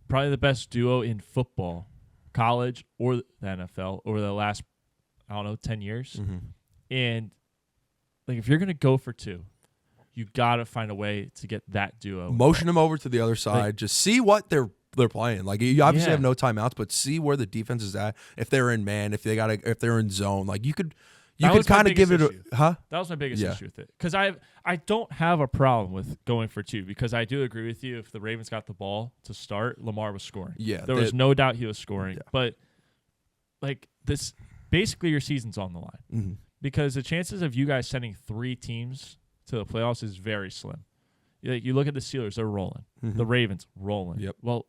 Speaker 1: probably the best duo in football, college or the NFL over the last 10 years.
Speaker 2: Mm-hmm.
Speaker 1: And like, if you're gonna go for 2, you gotta find a way to get that duo.
Speaker 2: Motion them over to the other side.
Speaker 1: Like,
Speaker 2: just see what they're playing. Like, you obviously have no timeouts, but see where the defense is at. If they're in man, if they're in zone, like you could kind of give it
Speaker 1: That was my biggest issue with it, because I don't have a problem with going for 2, because I do agree with you. If the Ravens got the ball to start, Lamar was scoring.
Speaker 2: Yeah,
Speaker 1: there was no doubt he was scoring.
Speaker 2: Yeah.
Speaker 1: But like this, basically your season's on the line, because the chances of you guys sending 3 teams to the playoffs is very slim. You look at the Steelers; they're rolling. The Ravens rolling.
Speaker 2: Yep.
Speaker 1: Well,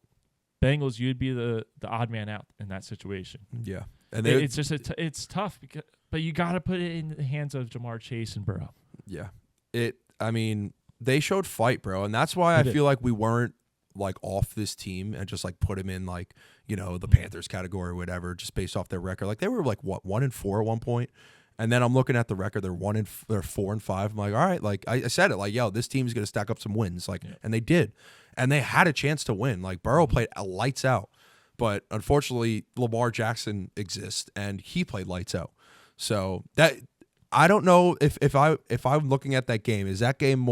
Speaker 1: Bengals, you'd be the odd man out in that situation.
Speaker 2: Yeah, and
Speaker 1: it's just it's tough, but you got to put it in the hands of Jamar Chase and Burrow.
Speaker 2: Yeah, I mean, they showed fight, bro, and that's why I feel like we weren't like off this team and just like put him in like the Panthers category or whatever, just based off their record. Like they were like 1-4 at one point. And then I'm looking at the record; they're 4-5. I'm like, all right, like I said it, like, yo, this team's gonna stack up some wins, like, and they did, and they had a chance to win. Like Burrow played lights out, but unfortunately, Lamar Jackson exists, and he played lights out. So that I don't know if I'm looking at that game, is that game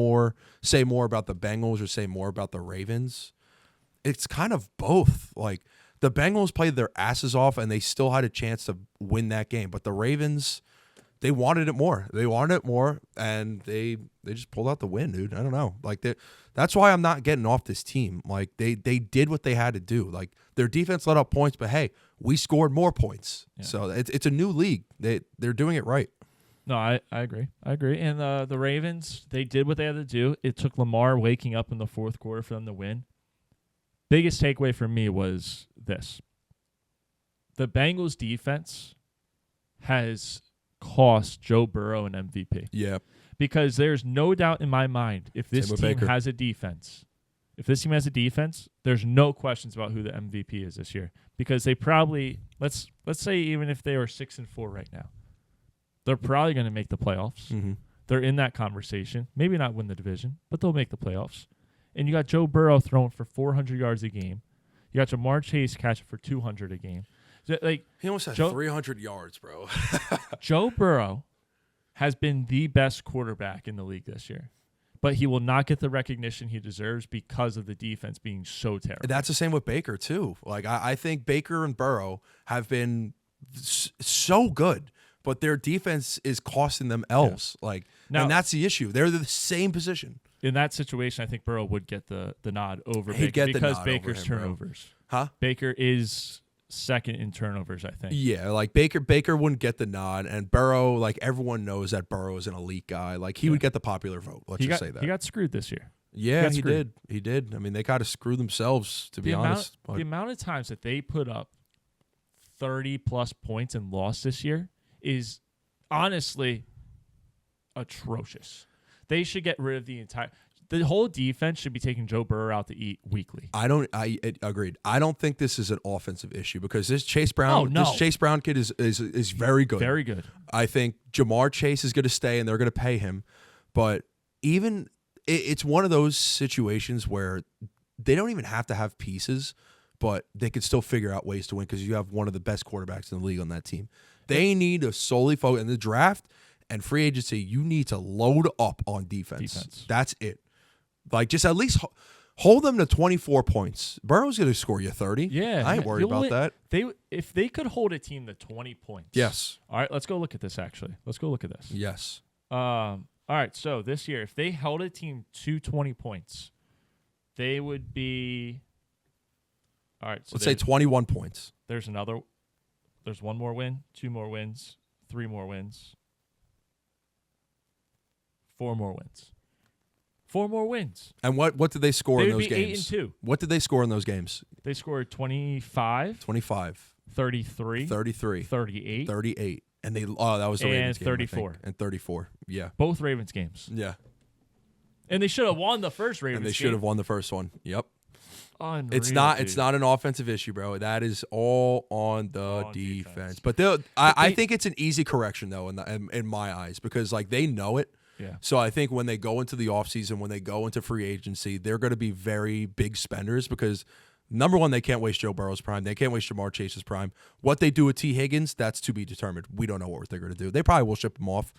Speaker 2: say more about the Bengals or say more about the Ravens? It's kind of both. Like the Bengals played their asses off, and they still had a chance to win that game, but the Ravens, they wanted it more. And they just pulled out the win, dude. I don't know. Like that's why I'm not getting off this team. Like they did what they had to do. Like their defense let up points, but hey, we scored more points. Yeah. So it's a new league. They're doing it right.
Speaker 1: No, I agree. And the Ravens, they did what they had to do. It took Lamar waking up in the fourth quarter for them to win. Biggest takeaway for me was this: the Bengals defense has cost Joe Burrow an MVP.
Speaker 2: Yeah.
Speaker 1: Because there's no doubt in my mind, if this team has a defense, there's no questions about who the MVP is this year. Because they probably, let's say even if they were 6-4 right now, they're probably going to make the playoffs.
Speaker 2: Mm-hmm.
Speaker 1: They're in that conversation. Maybe not win the division, but they'll make the playoffs. And you got Joe Burrow throwing for 400 yards a game. You got Jamar Chase catching for 200 a game. Like,
Speaker 2: he almost had 300 yards, bro.
Speaker 1: Joe Burrow has been the best quarterback in the league this year, but he will not get the recognition he deserves because of the defense being so terrible.
Speaker 2: That's the same with Baker, too. Like, I think Baker and Burrow have been so good, but their defense is costing them L's. Yeah. Like, now, and that's the issue. They're the same position.
Speaker 1: In that situation, I think Burrow would get the nod over Baker because Baker's turnovers.
Speaker 2: Huh?
Speaker 1: Baker is second in turnovers, I think.
Speaker 2: Yeah, like Baker wouldn't get the nod, and Burrow, like everyone knows that Burrow is an elite guy. Like he would get the popular vote. Let's just say that.
Speaker 1: He got screwed this year.
Speaker 2: Yeah, he did. He did. I mean, they kind of screwed themselves, to be honest.
Speaker 1: The amount of times that they put up 30-plus points and lost this year is honestly atrocious. They should get rid of the whole defense should be taking Joe Burrow out to eat weekly.
Speaker 2: I agreed. I don't think this is an offensive issue because this Chase Brown kid is very good.
Speaker 1: Very good.
Speaker 2: I think Jamar Chase is going to stay and they're going to pay him. But even it's one of those situations where they don't even have to have pieces, but they can still figure out ways to win because you have one of the best quarterbacks in the league on that team. They need to solely focus in the draft and free agency. You need to load up on defense. That's it. Like, just at least hold them to 24 points. Burrow's going to score you 30.
Speaker 1: Yeah.
Speaker 2: I ain't worried about that.
Speaker 1: If they could hold a team to 20 points.
Speaker 2: Yes.
Speaker 1: All right, let's go look at this, actually.
Speaker 2: Yes.
Speaker 1: All right, so this year, if they held a team to 20 points, They would be. All right. So
Speaker 2: let's say 21 points.
Speaker 1: There's one more win, 2 more wins, 3 more wins, 4 more wins. 4 more wins.
Speaker 2: And what did they score in those games?
Speaker 1: 8-2.
Speaker 2: What did they score in those games?
Speaker 1: They scored 25, 33, 38,
Speaker 2: 38. And that was the Ravens game,
Speaker 1: 34.
Speaker 2: And 34. Yeah.
Speaker 1: Both Ravens games.
Speaker 2: Yeah.
Speaker 1: And they should have won the first Ravens game.
Speaker 2: And they should have won the first one. Yep.
Speaker 1: Unreal,
Speaker 2: it's not an offensive issue, bro. That is all on the defense. But I think it's an easy correction though in my eyes, because like they know it.
Speaker 1: Yeah.
Speaker 2: So I think when they go into the offseason, when they go into free agency, they're going to be very big spenders because number one, they can't waste Joe Burrow's prime. They can't waste Jamar Chase's prime. What they do with T. Higgins, that's to be determined. We don't know what they're going to do. They probably will ship him off.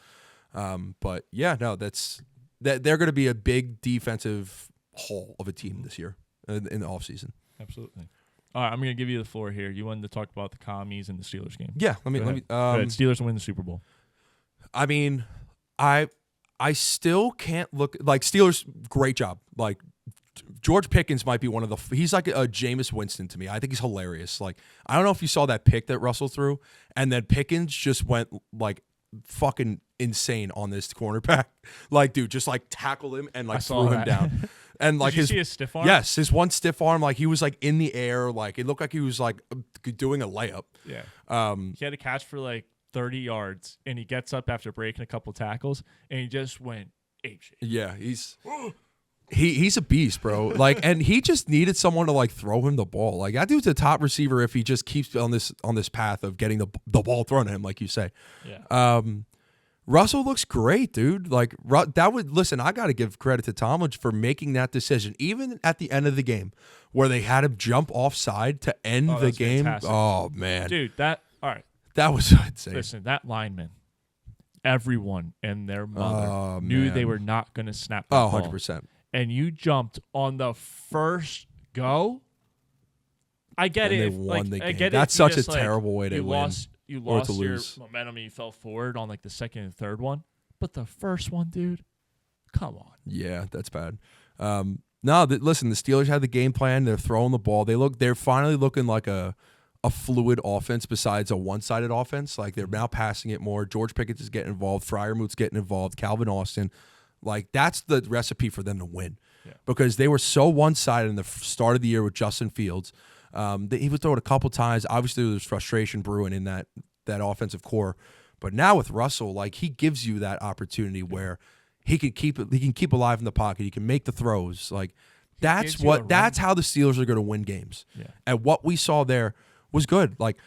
Speaker 2: But yeah, no, they're going to be a big defensive hole of a team this year in the offseason.
Speaker 1: Absolutely. All right, I'm going to give you the floor here. You wanted to talk about the commies and the Steelers game.
Speaker 2: Yeah, let me.
Speaker 1: Go ahead. Steelers win the Super Bowl.
Speaker 2: I mean, I still can't look like Steelers. Great job. Like George Pickens might be one of the. He's like a Jameis Winston to me. I think he's hilarious. Like I don't know if you saw that pick that Russell threw, and then Pickens just went like fucking insane on this cornerback. Like, dude, just like tackled him and like threw him down. And like
Speaker 1: Did you see his stiff arm?
Speaker 2: Yes, his one stiff arm, like he was like in the air, like it looked like he was like doing a layup.
Speaker 1: Yeah. He had a catch for like 30 yards, and he gets up after breaking a couple tackles, and he just went apeshit.
Speaker 2: Yeah, he's a beast, bro. Like, and he just needed someone to like throw him the ball. Like that dude's a top receiver if he just keeps on this path of getting the ball thrown at him, like you say.
Speaker 1: Yeah.
Speaker 2: Russell looks great, dude. Like listen. I got to give credit to Tomlin for making that decision, even at the end of the game, where they had him jump offside to end the game.
Speaker 1: Fantastic.
Speaker 2: Oh man,
Speaker 1: dude, all right.
Speaker 2: That was insane.
Speaker 1: Listen, that lineman, everyone and their mother knew they were not going to snap the ball.
Speaker 2: 100%.
Speaker 1: And you jumped on the first go. I get
Speaker 2: and
Speaker 1: it.
Speaker 2: They won the game.
Speaker 1: I get
Speaker 2: That's
Speaker 1: it.
Speaker 2: such
Speaker 1: just,
Speaker 2: a terrible way to win.
Speaker 1: You lost your
Speaker 2: lose.
Speaker 1: momentum and you fell forward on like the second and third one. But the first one, dude, come on.
Speaker 2: Yeah, that's bad. Listen, the Steelers had the game plan. They're throwing the ball. They're finally looking like a fluid offense besides a one-sided offense. Like they're now passing it more. George Pickens is getting involved. Fryermuth's getting involved. Calvin Austin. Like that's the recipe for them to win, because they were so one-sided in the start of the year with Justin Fields. He was throwing a couple times. Obviously, there was frustration brewing in that offensive core, but now with Russell, like he gives you that opportunity where he can keep alive in the pocket. He can make the throws. Like that's how the Steelers are going to win games.
Speaker 1: Yeah.
Speaker 2: And what we saw there was good. Like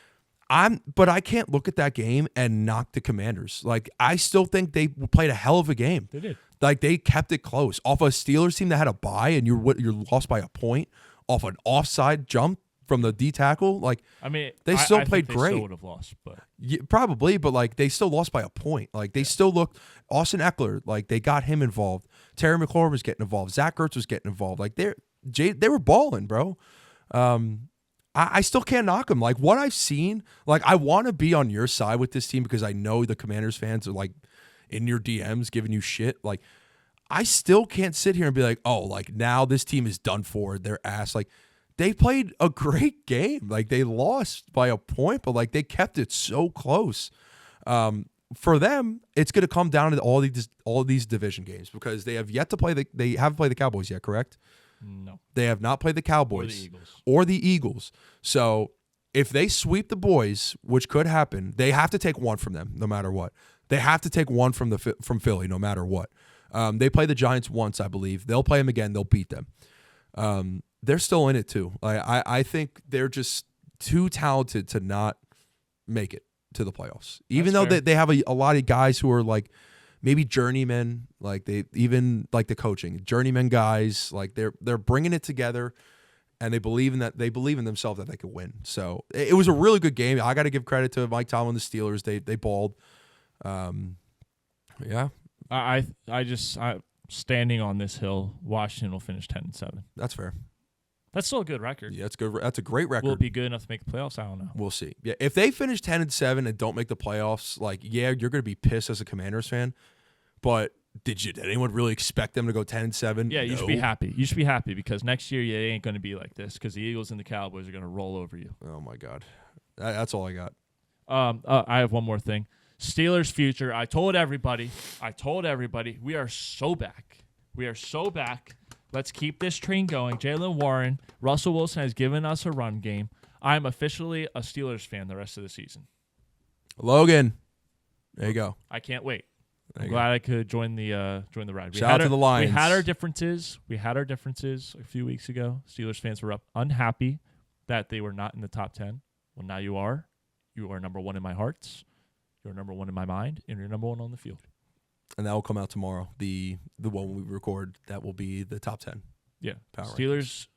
Speaker 2: but I can't look at that game and knock the Commanders. Like I still think they played a hell of a game.
Speaker 1: They did.
Speaker 2: Like they kept it close off a Steelers team that had a bye and you're lost by a point off an offside jump from the D tackle. Like
Speaker 1: I mean,
Speaker 2: they still
Speaker 1: I
Speaker 2: played
Speaker 1: think
Speaker 2: great.
Speaker 1: They still would have lost, but
Speaker 2: probably. But like they still lost by a point. Like they still looked. Austin Eckler, like they got him involved. Terry McLaurin was getting involved. Zach Ertz was getting involved. Like they were balling, bro. I still can't knock them. Like what I've seen, like I want to be on your side with this team because I know the Commanders fans are like in your DMs giving you shit. Like I still can't sit here and be like, oh, like now this team is done for. Their ass. Like they played a great game. Like they lost by a point, but like they kept it so close. For them, it's going to come down to all these division games because they have yet to play they haven't played the Cowboys yet, correct?
Speaker 1: No.
Speaker 2: They have not played the Cowboys or the Eagles. So if they sweep the boys, which could happen, they have to take one from them no matter what. They have to take one from Philly no matter what. They play the Giants once, I believe. They'll play them again. They'll beat them. They're still in it too. I think they're just too talented to not make it to the playoffs. Even though they have a lot of guys who are like maybe journeymen, like they even like the coaching journeyman guys, like they're bringing it together, and they believe in themselves that they could win. So it was a really good game. I got to give credit to Mike Tomlin, the Steelers. They balled. Yeah.
Speaker 1: I standing on this hill, Washington will finish 10-7.
Speaker 2: That's fair.
Speaker 1: That's still a good record.
Speaker 2: Yeah, that's good. That's a great record.
Speaker 1: Will it be good enough to make the playoffs? I don't know.
Speaker 2: We'll see. Yeah, if they finish 10-7 and don't make the playoffs, like you're going to be pissed as a Commanders fan. But Did anyone really expect them to go 10-7?
Speaker 1: Yeah, you
Speaker 2: No.
Speaker 1: should be happy. You should be happy because next year it ain't going to be like this because the Eagles and the Cowboys are going to roll over you.
Speaker 2: Oh my God, that's all I got.
Speaker 1: I have one more thing. Steelers' future. I told everybody. We are so back. Let's keep this train going. Jalen Warren, Russell Wilson has given us a run game. I'm officially a Steelers fan the rest of the season.
Speaker 2: Logan, there you go.
Speaker 1: I can't wait.
Speaker 2: There
Speaker 1: I'm
Speaker 2: you
Speaker 1: glad I could join the ride.
Speaker 2: Shout out to the Lions.
Speaker 1: We had our differences. A few weeks ago. Steelers fans were unhappy that they were not in the top 10. Well, now you are. You are number one in my hearts. You're number one in my mind, and you're number one on the field.
Speaker 2: And that will come out tomorrow. The one we record, that will be the top 10.
Speaker 1: Yeah,
Speaker 2: Power
Speaker 1: Steelers.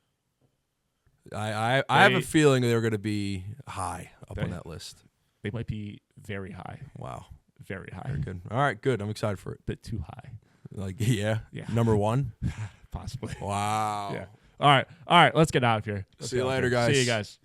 Speaker 2: I have a feeling they're going to be high up on that list.
Speaker 1: They might be very high.
Speaker 2: Wow.
Speaker 1: Very high.
Speaker 2: Very good. All right, good. I'm excited for it.
Speaker 1: Bit too high.
Speaker 2: Like, yeah. Number 1?
Speaker 1: Possibly.
Speaker 2: Wow.
Speaker 1: Yeah. All right. Let's get out of here.
Speaker 2: See you later, guys.
Speaker 1: See you guys.